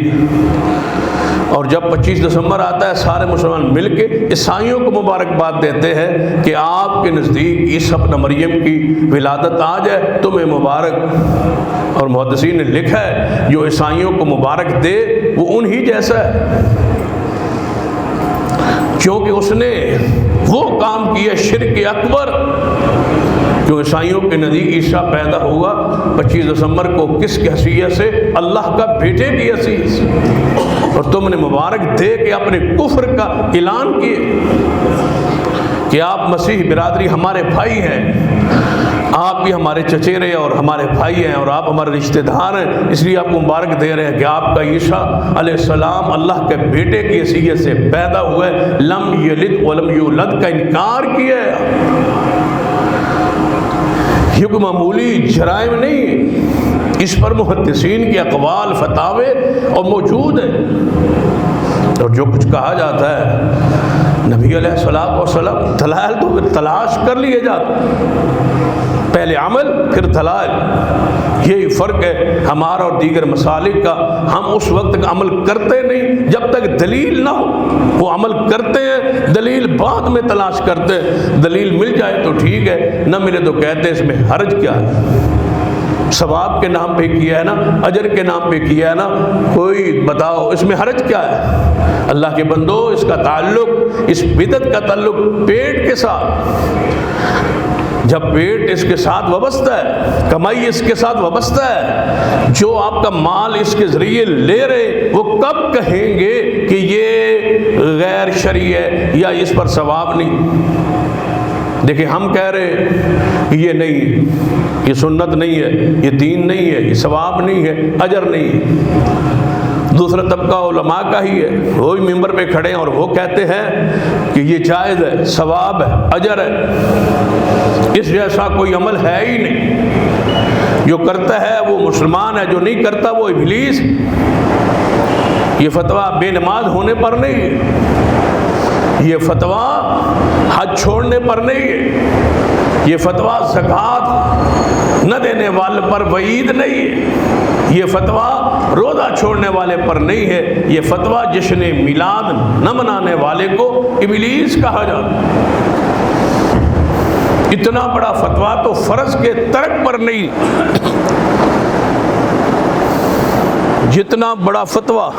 اور جب 25 دسمبر آتا ہے سارے مسلمان مل کے عیسائیوں کو مبارکباد دیتے ہیں کہ آپ کے نزدیک عیسی ابن مریم کی ولادت آ جائے تمہیں مبارک۔ اور محدثین نے لکھا ہے جو عیسائیوں کو مبارک دے وہ انہی جیسا ہے، کیونکہ اس نے وہ کام کیا شرک اکبر، جو عیسائیوں کے نزدیک عیسیٰ پیدا ہوا 25 دسمبر کو کس کی حیثیت سے؟ اللہ کا بیٹے کی حیثیت سے، اور تم نے مبارک دے کے اپنے کفر کا اعلان کیے کہ آپ مسیح برادری ہمارے بھائی ہیں، آپ بھی ہمارے چچیرے اور ہمارے بھائی ہیں اور آپ ہمارے رشتہ دار ہیں، اس لیے آپ کو مبارک دے رہے ہیں کہ آپ کا عیسیٰ علیہ السلام اللہ کے بیٹے کی حیثیت سے پیدا ہوئے، لم یلد ولم یولد کا انکار کیا ہے۔ یہ کوئی معمولی جرائم نہیں، اس پر محدثین کے اقوال فتاوے اور موجود ہیں، اور جو کچھ کہا جاتا ہے نبی علیہ السلام دلائل تو پھر تلاش کر لیے جاتے، پہلے عمل پھر دلائل، یہی فرق ہے ہمارا اور دیگر مسالک کا۔ ہم اس وقت تک عمل کرتے نہیں جب تک دلیل نہ ہو، وہ عمل کرتے ہیں، دلیل بعد میں تلاش کرتے ہیں، دلیل مل جائے تو ٹھیک ہے، نہ ملے تو کہتے ہیں اس میں حرج کیا ہے، ثواب کے نام پہ کیا ہے نا، اجر کے نام پہ کیا ہے نا، کوئی بتاؤ اس میں حرج کیا ہے؟ اللہ کے بندو، اس کا تعلق، اس بدعت کا تعلق پیٹ کے ساتھ، جب پیٹ اس کے ساتھ وابستہ ہے، کمائی اس کے ساتھ وابستہ ہے، جو آپ کا مال اس کے ذریعے لے رہے وہ کب کہیں گے کہ یہ غیر شرعی ہے یا اس پر ثواب نہیں؟ دیکھیں ہم کہہ رہے کہ یہ نہیں، یہ سنت نہیں ہے، یہ دین نہیں ہے، یہ ثواب نہیں ہے، اجر نہیں ہے۔ دوسرا طبقہ علماء کا ہی ہے، وہ بھی ممبر پہ کھڑے ہیں اور وہ کہتے ہیں کہ یہ جائز ہے، ثواب ہے، اجر ہے، اس جیسا کوئی عمل ہے ہی نہیں، جو کرتا ہے وہ مسلمان ہے، جو نہیں کرتا وہ ابلیس۔ یہ فتویٰ بے نماز ہونے پر نہیں ہے، یہ فتویٰ حج چھوڑنے پر نہیں ہے، یہ فتویٰ زکوٰۃ نہ دینے والے پر وعید نہیں ہے، یہ فتویٰ روزہ چھوڑنے والے پر نہیں ہے، یہ فتویٰ جشن میلاد نہ منانے والے کو ابلیس کہا جاتا ہے۔ اتنا بڑا فتویٰ تو فرض کے ترک پر نہیں، جتنا بڑا فتویٰ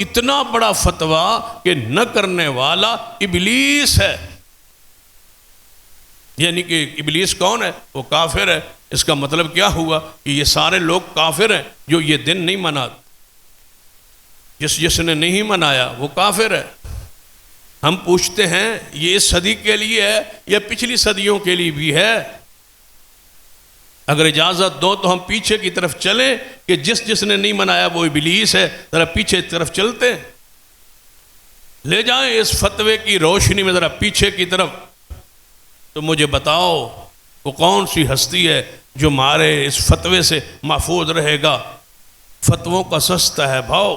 اتنا بڑا فتویٰ کہ نہ کرنے والا ابلیس ہے، یعنی کہ ابلیس کون ہے؟ وہ کافر ہے۔ اس کا مطلب کیا ہوا کہ یہ سارے لوگ کافر ہیں جو یہ دن نہیں مناتے، جس نے نہیں منایا وہ کافر ہے۔ ہم پوچھتے ہیں یہ اس صدی کے لیے ہے یا پچھلی صدیوں کے لیے بھی ہے؟ اگر اجازت دو تو ہم پیچھے کی طرف چلیں کہ جس نے نہیں منایا وہ ابلیس ہے، ذرا پیچھے کی طرف چلتے ہیں، لے جائیں اس فتوے کی روشنی میں ذرا پیچھے کی طرف، تو مجھے بتاؤ وہ کون سی ہستی ہے جو ہمارے اس فتوے سے محفوظ رہے گا؟ فتووں کا سستا ہے بھاؤ،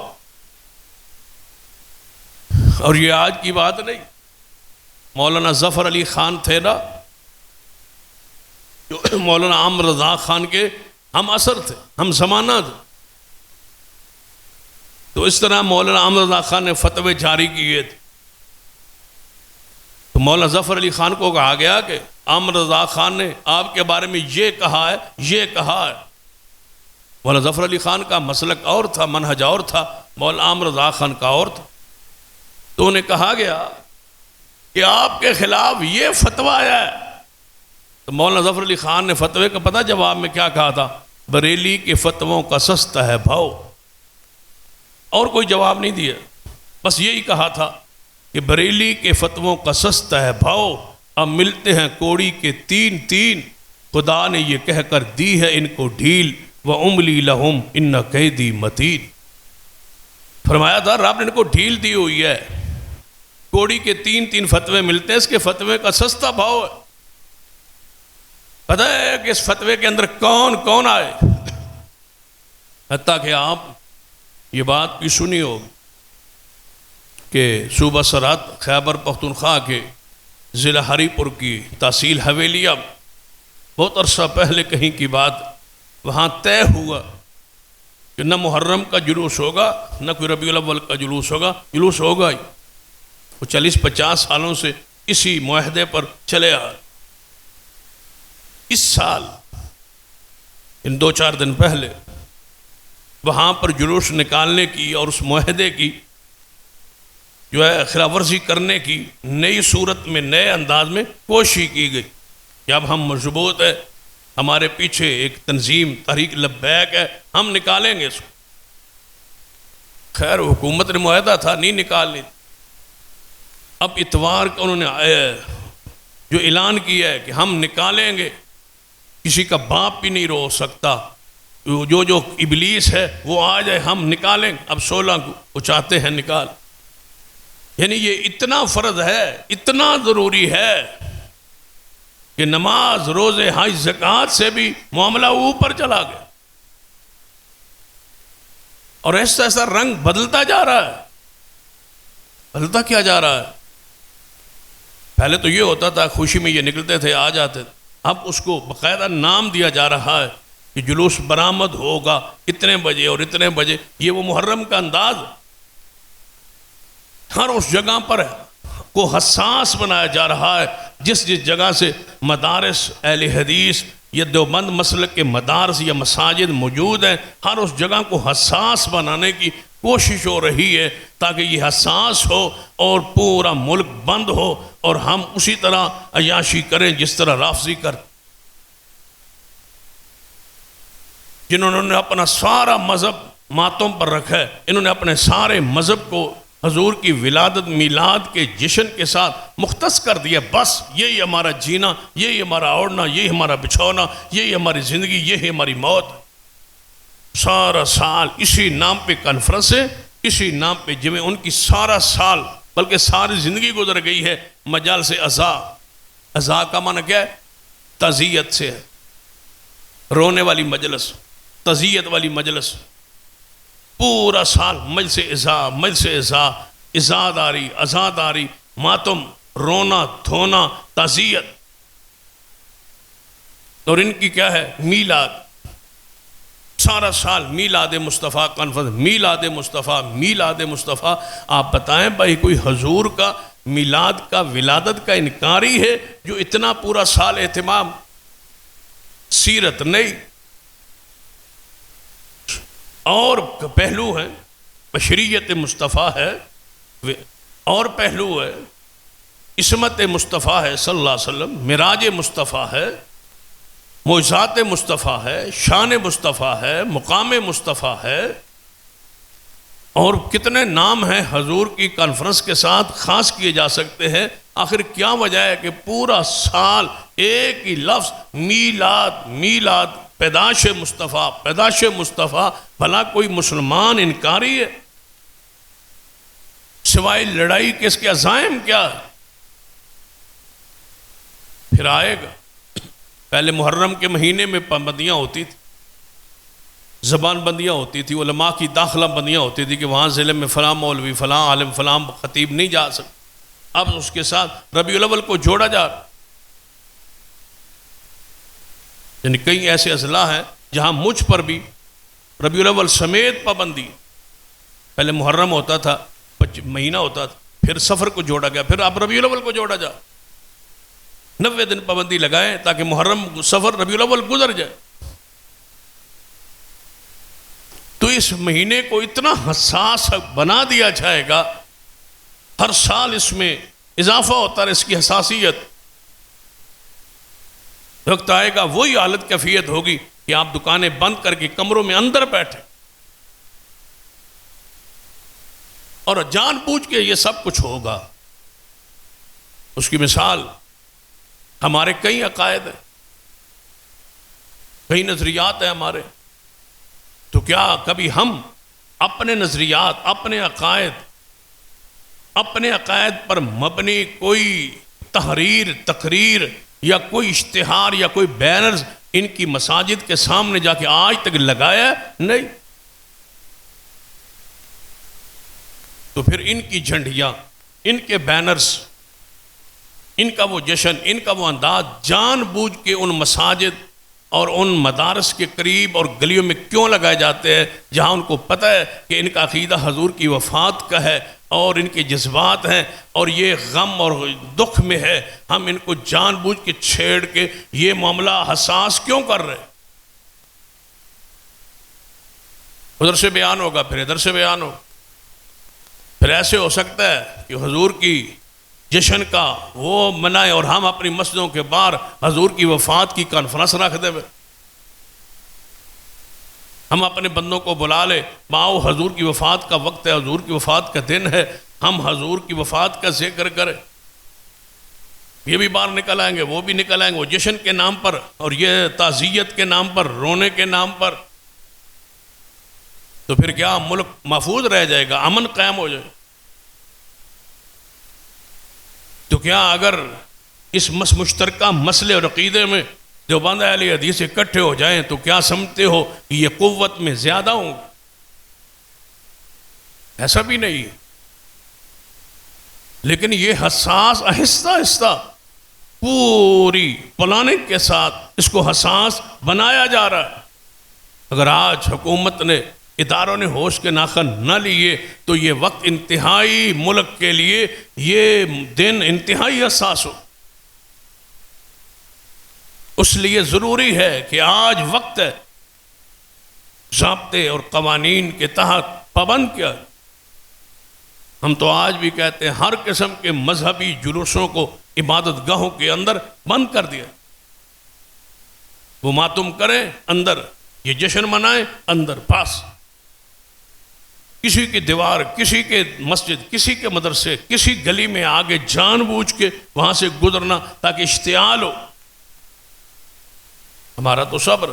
اور یہ آج کی بات نہیں۔ مولانا ظفر علی خان تھے نا، جو مولانا عامر رضا خان کے ہم اثر تھے، ہم زمانہ تھے. تو اس طرح مولانا عامر رضا خان نے فتوے جاری کیے تھے. تو مولانا ظفر علی خان کو کہا گیا کہ عامر رضا خان نے آپ کے بارے میں یہ کہا ہے، یہ کہا ہے. مولانا ظفر علی خان کا مسلک اور تھا، منہج اور تھا، مولانا عامر رضا خان کا اور تھا. تو انہیں کہا گیا کہ آپ کے خلاف یہ فتویٰ آیا ہے. تو مولانا ظفر علی خان نے فتوے کا پتہ جواب میں کیا کہا تھا؟ بریلی کے فتووں کا سستا ہے بھاؤ. اور کوئی جواب نہیں دیا، بس یہی کہا تھا کہ بریلی کے فتووں کا سستا ہے بھاؤ، اب ملتے ہیں کوڑی کے تین تین، خدا نے یہ کہہ کر دی ہے ان کو ڈھیل، وَأُمْلِي لَهُمْ إِنَّ كَيْدِي مَتِينٌ. فرمایا تھا رب نے ان کو ڈھیل دی ہوئی ہے، کوڑی کے تین تین فتوے ملتے ہیں، اس کے فتوے کا سستا بھاؤ ہے. پتہ ہے کہ اس فتوے کے اندر کون کون آئے؟ حتیٰ کہ آپ یہ بات بھی سنی ہوگی کہ صوبہ سرحد خیبر پختونخوا کے ضلع ہری پور کی تحصیل حویلیہ، بہت عرصہ پہلے کہیں کی بات، وہاں طے ہوا کہ نہ محرم کا جلوس ہوگا، نہ کوئی ربیع الاول کا جلوس ہوگا. جلوس ہوگا ہی. وہ 40-50 سالوں سے اسی معاہدے پر چلے آئے. اس سال ان 2-4 دن پہلے وہاں پر جلوس نکالنے کی اور اس معاہدے کی جو ہے خلاف ورزی کرنے کی نئی صورت میں، نئے انداز میں کوشش کی گئی کہ اب ہم مضبوط ہے، ہمارے پیچھے ایک تنظیم تحریک لبیک ہے، ہم نکالیں گے اس کو. خیر حکومت نے معاہدہ تھا، نہیں نکالنی. اب اتوار کو انہوں نے جو اعلان کیا ہے کہ ہم نکالیں گے، کسی کا باپ بھی نہیں روک سکتا، جو ابلیس ہے وہ آ جائے، ہم نکالیں گے. اب 16 کو وہ چاہتے ہیں نکال. یعنی یہ اتنا فرض ہے، اتنا ضروری ہے کہ نماز، روزے، حج، زکوٰۃ سے بھی معاملہ اوپر چلا گیا، اور ایسا ایسا رنگ بدلتا جا رہا ہے. بدلتا کیا جا رہا ہے؟ پہلے تو یہ ہوتا تھا خوشی میں یہ نکلتے تھے، آ جاتے تھے. اب اس کو باقاعدہ نام دیا جا رہا ہے کہ جلوس برآمد ہوگا اتنے بجے اور اتنے بجے. یہ وہ محرم کا انداز ہے. ہر اس جگہ پر کو حساس بنایا جا رہا ہے جس جگہ سے مدارس اہل حدیث یا دیوبند مسلک کے مدارس یا مساجد موجود ہیں، ہر اس جگہ کو حساس بنانے کی کوشش ہو رہی ہے تاکہ یہ حساس ہو اور پورا ملک بند ہو اور ہم اسی طرح عیاشی کریں جس طرح رافضی کر، جنہوں نے اپنا سارا مذہب ماتم پر رکھا ہے. انہوں نے اپنے سارے مذہب کو حضور کی ولادت میلاد کے جشن کے ساتھ مختص کر دیا. بس یہی ہمارا جینا، یہی ہمارا اوڑھنا، یہی ہمارا بچھونا، یہی ہماری زندگی، یہی ہماری موت. سارا سال اسی نام پہ کانفرنسیں، اسی نام پہ جمعے، ان کی سارا سال بلکہ ساری زندگی گزر گئی ہے مجال سے عزا. عزا کا معنی کیا ہے؟ تعزیت سے ہے، رونے والی مجلس، تعزیت والی مجلس. پورا سال مجلس عزا، مجلس عزا، عزاداری، عزاداری، ماتم، رونا دھونا، تعزیت. اور ان کی کیا ہے؟ میلاد. سارا سال میلاد مصطفیٰ کانفرنس، میلاد مصطفیٰ، میلاد مصطفیٰ. آپ بتائیں بھائی کوئی حضور کا میلاد کا ولادت کا انکاری ہے جو اتنا پورا سال اہتمام؟ سیرت نہیں. اور پہلو ہے بشریت مصطفیٰ ہے، اور پہلو ہے عصمت مصطفیٰ ہے صلی اللہ علیہ وسلم، معراج مصطفیٰ ہے، معجزات مصطفیٰ ہے، شان مصطفیٰ ہے، مقام مصطفیٰ ہے. اور کتنے نام ہیں حضور کی کانفرنس کے ساتھ خاص کیے جا سکتے ہیں. آخر کیا وجہ ہے کہ پورا سال ایک ہی لفظ میلاد، میلاد، پیدائش مصطفیٰ، پیدائش مصطفیٰ؟ بھلا کوئی مسلمان انکاری ہے؟ سوائے لڑائی کے اس کے عزائم کیا ہے؟ پھر آئے گا. پہلے محرم کے مہینے میں پابندیاں ہوتی تھی، زبان بندیاں ہوتی تھی، علماء کی داخلہ بندیاں ہوتی تھی کہ وہاں ضلع میں فلاں مولوی، فلاں عالم، فلاں خطیب نہیں جا سکتے. اب اس کے ساتھ ربیع الاول کو جوڑا جا رہا. یعنی کئی ایسے اضلاع ہیں جہاں مجھ پر بھی ربیع الاول سمیت پابندی. پہلے محرم ہوتا تھا، مہینہ ہوتا تھا، پھر سفر کو جوڑا گیا، پھر آپ ربیع الاول کو جوڑا جا. 90 دن پابندی لگائیں تاکہ محرم سفر ربیع الاول گزر جائے. تو اس مہینے کو اتنا حساس بنا دیا جائے گا، ہر سال اس میں اضافہ ہوتا ہے اس کی حساسیت. وقت آئے گا وہی حالت کیفیت ہوگی کہ آپ دکانیں بند کر کے کمروں میں اندر بیٹھے اور جان بوجھ کے یہ سب کچھ ہوگا. اس کی مثال ہمارے کئی عقائد ہیں، کئی نظریات ہیں ہمارے. تو کیا کبھی ہم اپنے نظریات، اپنے عقائد پر مبنی کوئی تحریر، تقریر یا کوئی اشتہار یا کوئی بینرز ان کی مساجد کے سامنے جا کے آج تک لگایا؟ نہیں. تو پھر ان کی جھنڈیاں، ان کے بینرز، ان کا وہ جشن، ان کا وہ انداز جان بوجھ کے ان مساجد اور ان مدارس کے قریب اور گلیوں میں کیوں لگائے جاتے ہیں جہاں ان کو پتہ ہے کہ ان کا عقیدہ حضور کی وفات کا ہے اور ان کے جذبات ہیں اور یہ غم اور دکھ میں ہے. ہم ان کو جان بوجھ کے چھیڑ کے یہ معاملہ حساس کیوں کر رہے ہیں؟ ادھر سے بیان ہوگا، پھر ادھر سے بیان ہوگا. پھر ایسے ہو سکتا ہے کہ حضور کی جشن کا وہ منائے اور ہم اپنی مسجدوں کے باہر حضور کی وفات کی کانفرنس رکھ دیں. ہم اپنے بندوں کو بلا لے، باؤ حضور کی وفات کا وقت ہے، حضور کی وفات کا دن ہے، ہم حضور کی وفات کا ذکر کریں. یہ بھی باہر نکل آئیں گے، وہ بھی نکل آئیں گے، وہ جشن کے نام پر اور یہ تعزیت کے نام پر، رونے کے نام پر. تو پھر کیا ملک محفوظ رہ جائے گا؟ امن قائم ہو جائے. تو کیا اگر اس مشترکہ مسئلے اور عقیدے میں دیوبند اہل حدیث اکٹھے ہو جائیں تو کیا سمجھتے ہو کہ یہ قوت میں زیادہ ہوں؟ ایسا بھی نہیں. لیکن یہ حساس آہستہ آہستہ پوری پلاننگ کے ساتھ اس کو حساس بنایا جا رہا ہے. اگر آج حکومت نے، اداروں نے ہوش کے ناخن نہ لیے تو یہ وقت انتہائی، ملک کے لیے یہ دن انتہائی حساس ہو. اس لیے ضروری ہے کہ آج وقت ہے ضابطے اور قوانین کے تحت پابند کیا. ہم تو آج بھی کہتے ہیں ہر قسم کے مذہبی جلوسوں کو عبادت گاہوں کے اندر بند کر دیا. وہ ماتم کریں اندر، یہ جشن منائیں اندر، پاس. کسی کی دیوار، کسی کے مسجد، کسی کے مدرسے، کسی گلی میں آگے جان بوجھ کے وہاں سے گزرنا تاکہ اشتعال ہو. ہمارا تو صبر،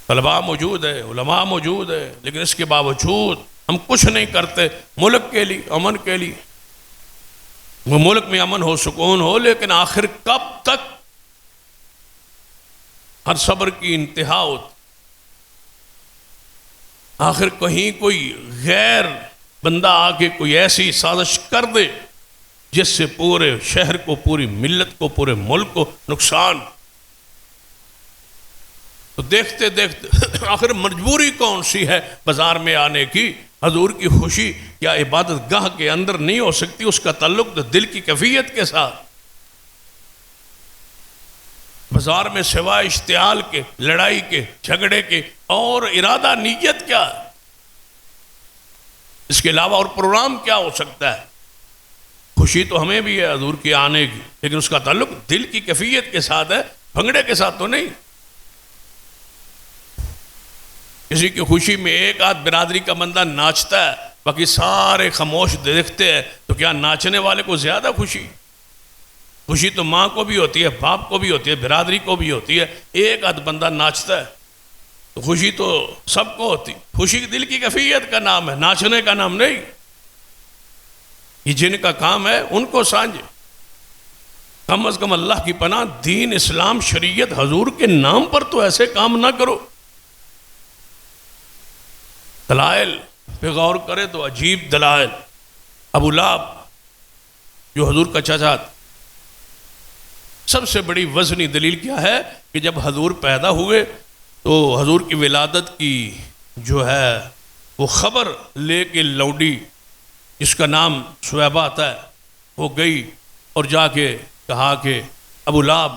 طلباء موجود ہے، علماء موجود ہے، لیکن اس کے باوجود ہم کچھ نہیں کرتے ملک کے لیے، امن کے لیے. وہ ملک میں امن ہو، سکون ہو، لیکن آخر کب تک؟ ہر صبر کی انتہا ہوتی. آخر کہیں کوئی غیر بندہ آ کے کوئی ایسی سازش کر دے جس سے پورے شہر کو، پوری ملت کو، پورے ملک کو نقصان. تو دیکھتے دیکھتے آخر مجبوری کون سی ہے بازار میں آنے کی؟ حضور کی خوشی کیا عبادت گاہ کے اندر نہیں ہو سکتی؟ اس کا تعلق تو دل کی کیفیت کے ساتھ. بازار میں سوائے اشتعال کے، لڑائی کے، جھگڑے کے اور ارادہ نیت کیا ہے؟ اس کے علاوہ اور پروگرام کیا ہو سکتا ہے؟ خوشی تو ہمیں بھی ہے حضور کی آنے کی، لیکن اس کا تعلق دل کی کیفیت کے ساتھ ہے، بھنگڑے کے ساتھ تو نہیں. کسی کی خوشی میں ایک آدھ برادری کا بندہ ناچتا ہے، باقی سارے خاموش دیکھتے ہیں، تو کیا ناچنے والے کو زیادہ خوشی؟ خوشی تو ماں کو بھی ہوتی ہے، باپ کو بھی ہوتی ہے، برادری کو بھی ہوتی ہے. ایک آدھ بندہ ناچتا ہے تو خوشی تو سب کو ہوتی. خوشی دل کی کیفیت کا نام ہے، ناچنے کا نام نہیں. یہ جن کا کام ہے ان کو سانجھے. کم از کم اللہ کی پناہ دین، اسلام، شریعت، حضور کے نام پر تو ایسے کام نہ کرو. دلائل پہ غور کرے تو عجیب دلائل. ابو لہب جو حضور کا چچا، سب سے بڑی وزنی دلیل کیا ہے کہ جب حضور پیدا ہوئے تو حضور کی ولادت کی جو ہے وہ خبر لے کے لوڈی جس کا نام سویبہ آتا ہے وہ گئی اور جا کے کہا کہ ابو لہب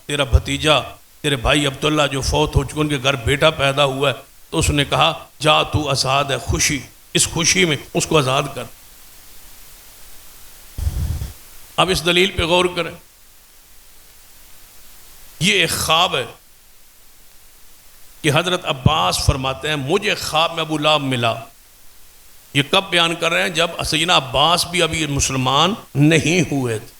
تیرا بھتیجا تیرے بھائی عبداللہ جو فوت ہو چکے ان کے گھر بیٹا پیدا ہوا ہے، تو اس نے کہا جا تو آزاد ہے، خوشی اس خوشی میں اس کو آزاد کر۔ اب اس دلیل پہ غور کریں، یہ ایک خواب ہے کہ حضرت عباس فرماتے ہیں مجھے خواب میں ابو لہب ملا۔ یہ کب بیان کر رہے ہیں؟ جب سیدنا عباس بھی ابھی مسلمان نہیں ہوئے تھے،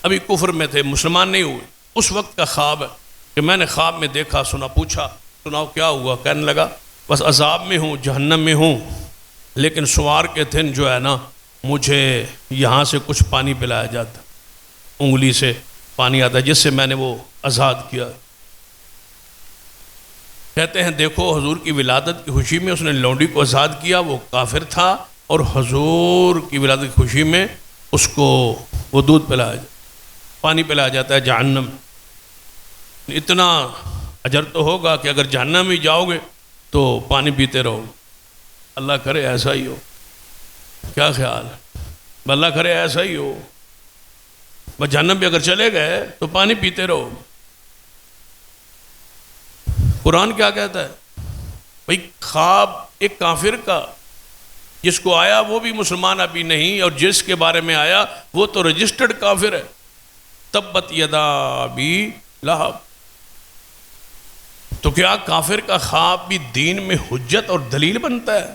ابھی کفر میں تھے، مسلمان نہیں ہوئے، اس وقت کا خواب ہے کہ میں نے خواب میں دیکھا، سنا، پوچھا سناؤ کیا ہوا؟ کہنے لگا بس عذاب میں ہوں، جہنم میں ہوں، لیکن سوار کے دن جو ہے نا مجھے یہاں سے کچھ پانی پلایا جاتا، انگلی سے پانی آتا ہے جس سے میں نے وہ آزاد کیا۔ کہتے ہیں دیکھو حضور کی ولادت کی خوشی میں اس نے لونڈی کو آزاد کیا، وہ کافر تھا، اور حضور کی ولادت کی خوشی میں اس کو وہ دودھ پلایا جاتا، پانی پلایا جاتا ہے جہنم۔ اتنا اجر تو ہوگا کہ اگر جہنم ہی جاؤ گے تو پانی پیتے رہو گے۔ اللہ کرے ایسا ہی ہو، کیا خیال ہے؟ اللہ کرے ایسا ہی ہو، بس جہنم پہ اگر چلے گئے تو پانی پیتے رہو۔ قرآن کیا کہتا ہے؟ بھئی خواب ایک کافر کا جس کو آیا وہ بھی مسلمان ابھی نہیں، اور جس کے بارے میں آیا وہ تو رجسٹرڈ کافر ہے۔ تبت یدا ابی لہب۔ تو کیا کافر کا خواب بھی دین میں حجت اور دلیل بنتا ہے؟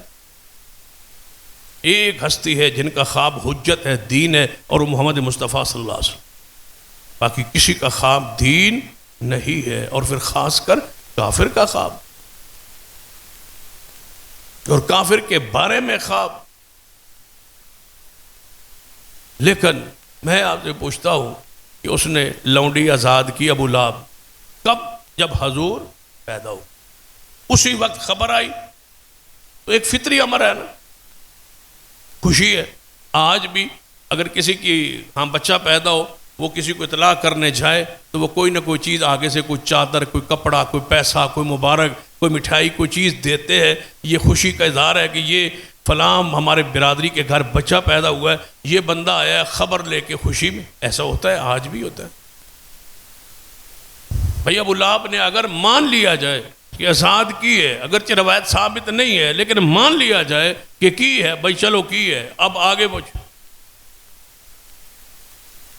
ایک ہستی ہے جن کا خواب حجت ہے، دین ہے، اور وہ محمد مصطفیٰ صلی اللہ علیہ وسلم۔ باقی کسی کا خواب دین نہیں ہے، اور پھر خاص کر کافر کا خواب، اور کافر کے بارے میں خواب۔ لیکن میں آپ سے پوچھتا ہوں کہ اس نے لونڈی آزاد کی ابو لہب کب؟ جب حضور پیدا ہو، اسی وقت خبر آئی، تو ایک فطری امر ہے نا، خوشی ہے۔ آج بھی اگر کسی کی بچہ پیدا ہو، وہ کسی کو اطلاع کرنے جائے تو وہ کوئی نہ کوئی چیز آگے سے، کوئی چادر، کوئی کپڑا، کوئی پیسہ، کوئی مبارک، کوئی مٹھائی، کوئی چیز دیتے ہیں۔ یہ خوشی کا اظہار ہے کہ یہ فلاں ہمارے برادری کے گھر بچہ پیدا ہوا ہے، یہ بندہ آیا ہے خبر لے کے خوشی میں۔ ایسا ہوتا ہے، آج بھی ہوتا ہے۔ بھئی ابو لہب نے اگر مان لیا جائے کہ آزاد کی ہے، اگرچہ روایت ثابت نہیں ہے لیکن مان لیا جائے کہ کی ہے، بھئی چلو کی ہے، اب آگے بڑھو۔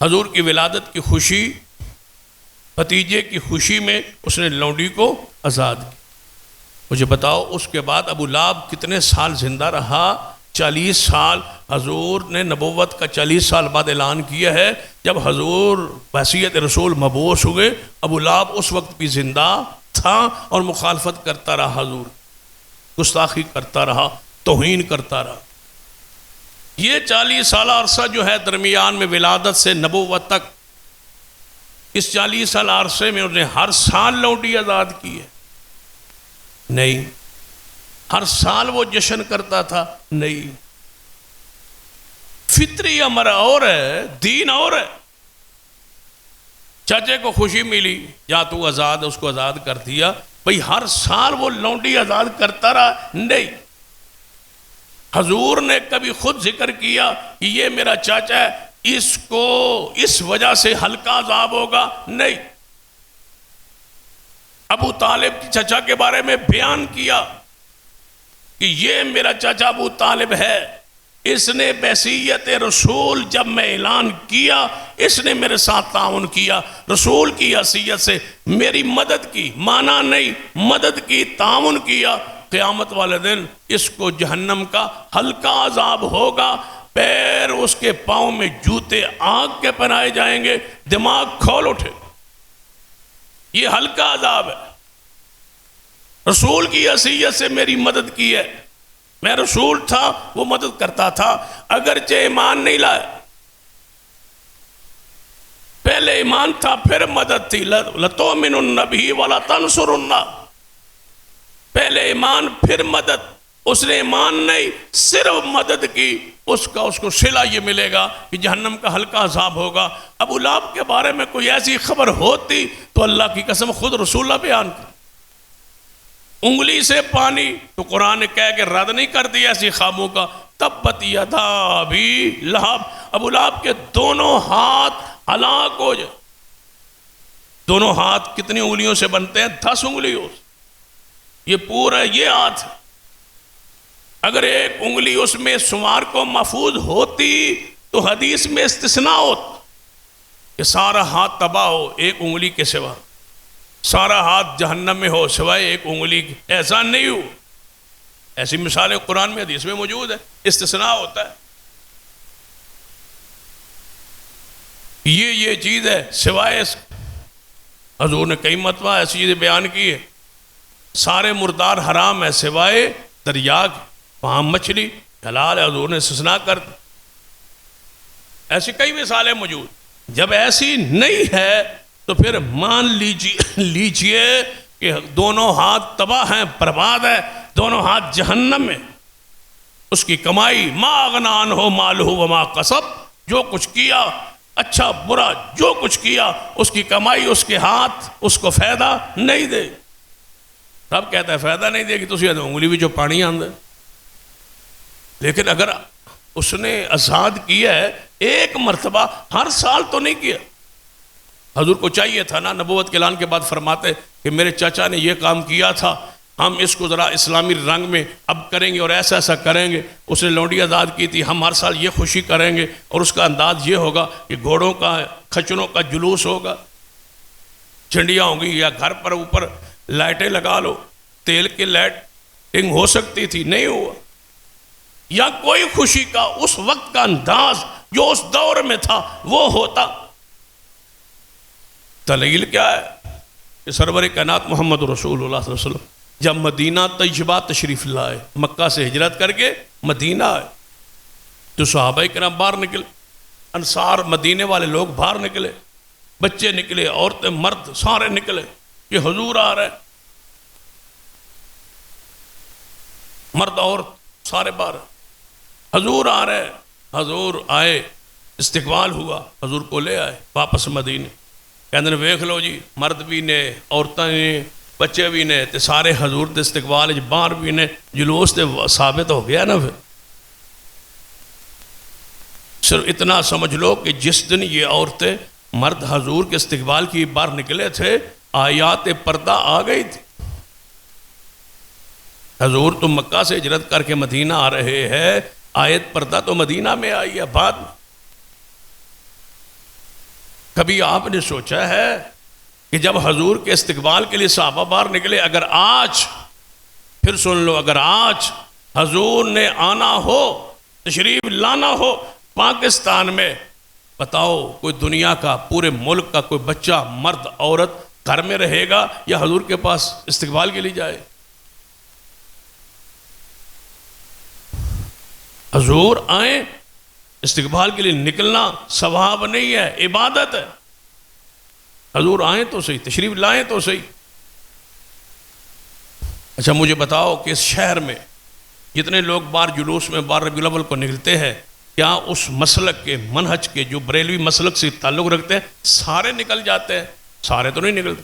حضور کی ولادت کی خوشی، بھتیجے کی خوشی میں اس نے لونڈی کو آزاد کی۔ مجھے بتاؤ اس کے بعد ابو لہب کتنے سال زندہ رہا؟ 40 سال۔ حضور نے نبوت کا 40 سال بعد اعلان کیا ہے۔ جب حضور بحیثیت رسول مبعوث ہوئے، ابو لہب اس وقت بھی زندہ تھا اور مخالفت کرتا رہا، حضور گستاخی کرتا رہا، توہین کرتا رہا۔ یہ 40 سالہ عرصہ جو ہے درمیان میں ولادت سے نبوت تک، اس 40 سال عرصے میں انہوں نے ہر سال لونڈی آزاد کی ہے؟ نہیں۔ ہر سال وہ جشن کرتا تھا؟ نہیں۔ فطری امر اور ہے، دین اور ہے۔ چچے کو خوشی ملی، یا تو آزاد، اس کو آزاد کر دیا، بھئی ہر سال وہ لونڈی آزاد کرتا رہا؟ نہیں۔ حضور نے کبھی خود ذکر کیا کہ یہ میرا چاچا ہے، اس کو اس وجہ سے ہلکا عذاب ہوگا؟ نہیں۔ ابو طالب کی چچا کے بارے میں بیان کیا کہ یہ میرا چچا ابو طالب ہے، اس نے بحیثیت رسول جب میں اعلان کیا اس نے میرے ساتھ تعاون کیا، رسول کی حیثیت سے میری مدد کی، مانا نہیں، مدد کی، تعاون کیا۔ قیامت والے دن اس کو جہنم کا ہلکا عذاب ہوگا، پیر اس کے پاؤں میں جوتے آگ کے پہنائے جائیں گے، دماغ کھول اٹھے۔ یہ ہلکا عذاب ہے۔ رسول کی حیثیت سے میری مدد کی ہے، میں رسول تھا، وہ مدد کرتا تھا، اگرچہ ایمان نہیں لائے، پہلے ایمان تھا پھر مدد تھی۔ لَتُؤْمِنُنَّ بِهِ وَلَتَنْصُرُنَّ، پہلے ایمان پھر مدد، اس نے ایمان نہیں صرف مدد کی، اس کو صلہ یہ ملے گا کہ جہنم کا ہلکا عذاب ہوگا۔ ابو لہب کے بارے میں کوئی ایسی خبر ہوتی تو اللہ کی قسم خود رسول اللہ بیان کر، انگلی سے پانی تو قرآن نے کہہ کے رد نہیں کر دیا ایسی خوابوں کا۔ تبت یدا ابی لہب، ابو لہب کے دونوں ہاتھ ہلاک ہو جائے۔ دونوں ہاتھ کتنی انگلیوں سے بنتے ہیں؟ 10 انگلیوں سے۔ یہ پورا یہ ہاتھ ہے، اگر ایک انگلی اس میں شمار کو محفوظ ہوتی تو حدیث میں استثناء ہوتا کہ سارا ہاتھ تباہ ہو ایک انگلی کے سوا، سارا ہاتھ جہنم میں ہو سوائے ایک انگلی کی۔ ایسا نہیں ہو، ایسی مثالیں قرآن میں حدیث میں موجود ہے، استثناء ہوتا ہے۔ یہ چیز ہے سوائے اس، حضور نے کئی مرتبہ ایسی چیزیں بیان کی ہے، سارے مردار حرام ہے سوائے دریا کے، وہاں مچھلی حلال ہے، حضور نے استثناء کر دی۔ ایسی کئی مثالیں موجود۔ جب ایسی نہیں ہے تو پھر مان لیجئے کہ دونوں ہاتھ تباہ ہیں، برباد ہے، دونوں ہاتھ جہنم میں۔ اس کی کمائی ما اغنی عنہ مالہ وما کسب، جو کچھ کیا اچھا برا جو کچھ کیا اس کی کمائی اس کے ہاتھ اس کو فائدہ نہیں دے۔ رب کہتا ہے فائدہ نہیں دے گی تو اسی انگلی بھی جو پانی آندے۔ لیکن اگر اس نے آزاد کیا ہے ایک مرتبہ، ہر سال تو نہیں کیا۔ حضور کو چاہیے تھا نا، نبوت کے اعلان کے بعد فرماتے کہ میرے چاچا نے یہ کام کیا تھا، ہم اس کو ذرا اسلامی رنگ میں اب کریں گے اور ایسا ایسا کریں گے۔ اس نے لونڈی آزاد کی تھی، ہم ہر سال یہ خوشی کریں گے اور اس کا انداز یہ ہوگا کہ گھوڑوں کا کھچروں کا جلوس ہوگا، جھنڈیاں ہوں گی، یا گھر پر اوپر لائٹیں لگا لو، تیل کی لائٹنگ ہو سکتی تھی، نہیں ہوا، یا کوئی خوشی کا اس وقت کا انداز جو اس دور میں تھا وہ ہوتا۔ دلیل کیا ہے کہ سرور کائنات محمد رسول اللہ صلی اللہ علیہ وسلم جب مدینہ طیبہ تشریف لائے، مکہ سے ہجرت کر کے مدینہ آئے، تو صحابہ کرام باہر نکلے، انصار مدینے والے لوگ باہر نکلے، بچے نکلے، عورتیں مرد سارے نکلے کہ حضور آ رہے، مرد عورت سارے باہر، حضور آ رہے، حضور آئے، استقبال ہوا، حضور کو لے آئے واپس مدینے۔ کہتے ہیں ویکھ لو جی، مرد بھی نے، عورتیں نے، بچے بھی نے، تے سارے حضور دے استقبال باہر بھی نے، جلوس تے ثابت ہو گیا نا۔ پھر صرف اتنا سمجھ لو کہ جس دن یہ عورتیں مرد حضور کے استقبال کی باہر نکلے تھے، آیات پردہ آ گئی تھی۔ حضور تو مکہ سے ہجرت کر کے مدینہ آ رہے ہیں، آیت پردہ تو مدینہ میں آئی ہے بعد میں۔ کبھی آپ نے سوچا ہے کہ جب حضور کے استقبال کے لیے صحابہ باہر نکلے، اگر آج، پھر سن لو، اگر آج حضور نے آنا ہو، تشریف لانا ہو پاکستان میں، بتاؤ کوئی دنیا کا، پورے ملک کا کوئی بچہ مرد عورت گھر میں رہے گا یا حضور کے پاس استقبال کے لیے جائے؟ حضور آئیں، استقبال کے لیے نکلنا ثواب نہیں ہے، عبادت ہے۔ حضور آئیں تو صحیح، تشریف لائیں تو صحیح۔ اچھا مجھے بتاؤ کہ اس شہر میں جتنے لوگ باہر جلوس میں باہر ربیع الاول کو نکلتے ہیں، کیا اس مسلک کے منہج کے جو بریلوی مسلک سے تعلق رکھتے ہیں سارے نکل جاتے ہیں؟ سارے تو نہیں نکلتے۔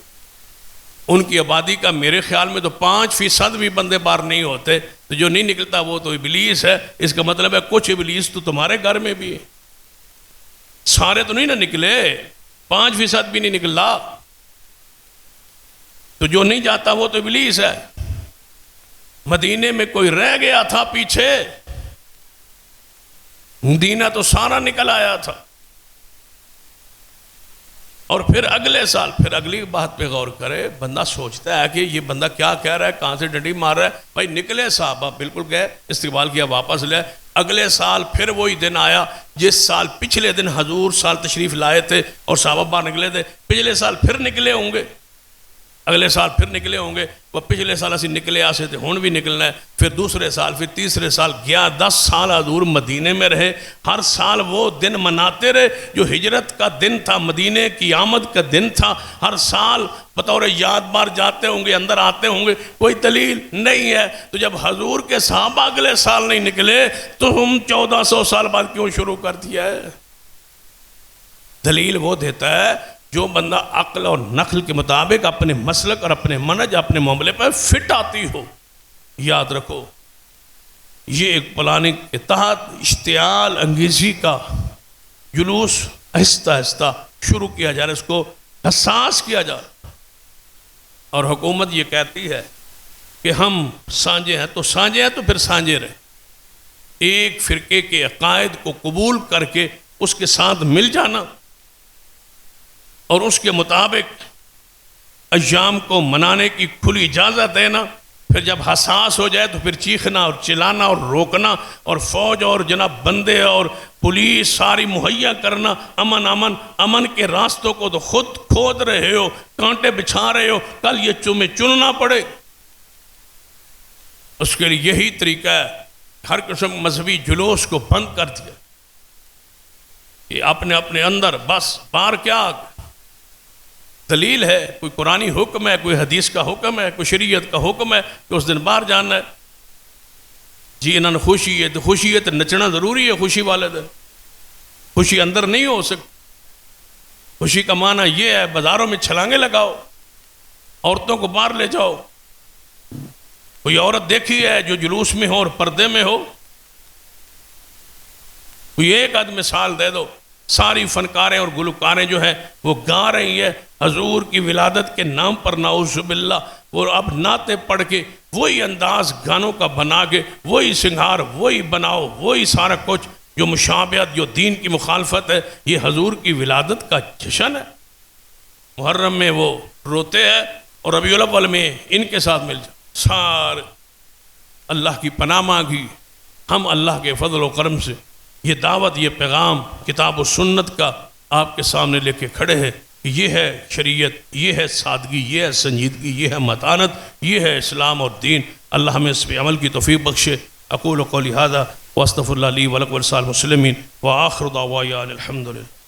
ان کی آبادی کا میرے خیال میں تو 5% بھی بندے باہر نہیں ہوتے، تو جو نہیں نکلتا وہ تو ابلیس ہے۔ اس کا مطلب ہے کچھ ابلیس تو تمہارے گھر میں بھی ہے۔ سارے تو نہیں نہ نکلے، 5% بھی نہیں نکلا، تو جو نہیں جاتا وہ تو ابلیس ہے۔ مدینے میں کوئی رہ گیا تھا پیچھے، مدینہ تو سارا نکل آیا تھا۔ اور پھر اگلے سال پھر اگلی بات پہ غور کرے، بندہ سوچتا ہے کہ یہ بندہ کیا کہہ رہا ہے، کہاں سے ڈنڈی مار رہا ہے۔ بھائی نکلے صحابہ، بالکل گئے، استقبال کیا، واپس لے۔ اگلے سال پھر وہی دن آیا جس سال پچھلے دن حضور سال تشریف لائے تھے اور صحابہ باہر نکلے تھے، پچھلے سال پھر نکلے ہوں گے۔ اگلے سال پھر نکلے ہوں گے، وہ پچھلے سال اسی نکلے آسے تھے، ہون بھی نکلنا ہے، پھر دوسرے سال، پھر تیسرے سال گیا، 10 سال حضور مدینے میں رہے، ہر سال وہ دن مناتے رہے جو ہجرت کا دن تھا، مدینے کی آمد کا دن تھا، ہر سال بطور یاد بار جاتے ہوں گے، اندر آتے ہوں گے، کوئی دلیل نہیں ہے۔ تو جب حضور کے صحابہ اگلے سال نہیں نکلے تو ہم 1400 سال بعد کیوں شروع کر دیا ہے؟ دلیل وہ دیتا ہے جو بندہ عقل اور نقل کے مطابق اپنے مسلک اور اپنے منہج اپنے معاملے پر فٹ آتی ہو۔ یاد رکھو یہ ایک پلاننگ کے تحت اشتعال انگیزی کا جلوس آہستہ آہستہ شروع کیا جا رہا ہے، اس کو حساس کیا جا رہا ہے، اور حکومت یہ کہتی ہے کہ ہم سانجے ہیں تو سانجے ہیں، تو پھر سانجے رہیں، ایک فرقے کے عقائد کو قبول کر کے اس کے ساتھ مل جانا اور اس کے مطابق ایام کو منانے کی کھلی اجازت دینا، پھر جب حساس ہو جائے تو پھر چیخنا اور چلانا اور روکنا، اور فوج اور جناب بندے اور پولیس ساری مہیا کرنا، امن امن امن کے راستوں کو تو خود کھود رہے ہو، کانٹے بچھا رہے ہو، کل یہ تمہیں چننا پڑے۔ اس کے لیے یہی طریقہ ہے، ہر قسم مذہبی جلوس کو بند کر دیا کہ اپنے اپنے اندر بس بار کیا دلیل ہے، کوئی قرآنی حکم ہے، کوئی حدیث کا حکم ہے، کوئی شریعت کا حکم ہے کہ اس دن باہر جانا ہے۔ جی انہوں نے خوشی ہے تو خوشی ہے تو نچنا ضروری ہے، خوشی والے دن خوشی اندر نہیں ہو سکتی۔ خوشی کا معنی یہ ہے بازاروں میں چھلانگے لگاؤ، عورتوں کو باہر لے جاؤ، کوئی عورت دیکھی ہے جو جلوس میں ہو اور پردے میں ہو، کوئی ایک آدھ مثال دے دو۔ ساری فنکاریں اور گلوکاریں جو ہیں وہ گا رہی ہیں حضور کی ولادت کے نام پر، نعوذ باللہ، وہ اب نعتیں پڑھ کے وہی انداز گانوں کا بنا کے وہی سنگھار وہی بناؤ، وہی سارا کچھ جو مشابہت، جو دین کی مخالفت ہے۔ یہ حضور کی ولادت کا جشن ہے۔ محرم میں وہ روتے ہیں اور ربیع الاول میں ان کے ساتھ مل جائے، سارے اللہ کی پناہ مانگی۔ ہم اللہ کے فضل و کرم سے یہ دعوت، یہ پیغام کتاب و سنت کا آپ کے سامنے لے کے کھڑے ہیں کہ یہ ہے شریعت، یہ ہے سادگی، یہ ہے سنجیدگی، یہ ہے متانت، یہ ہے اسلام اور دین۔ اللہ ہمیں اس پہ عمل کی توفیق بخشے۔ اقول قولی ھذا واستغفر اللہ لی ولکم ولسائر المسلمین وآخر دعوانا الحمدللہ۔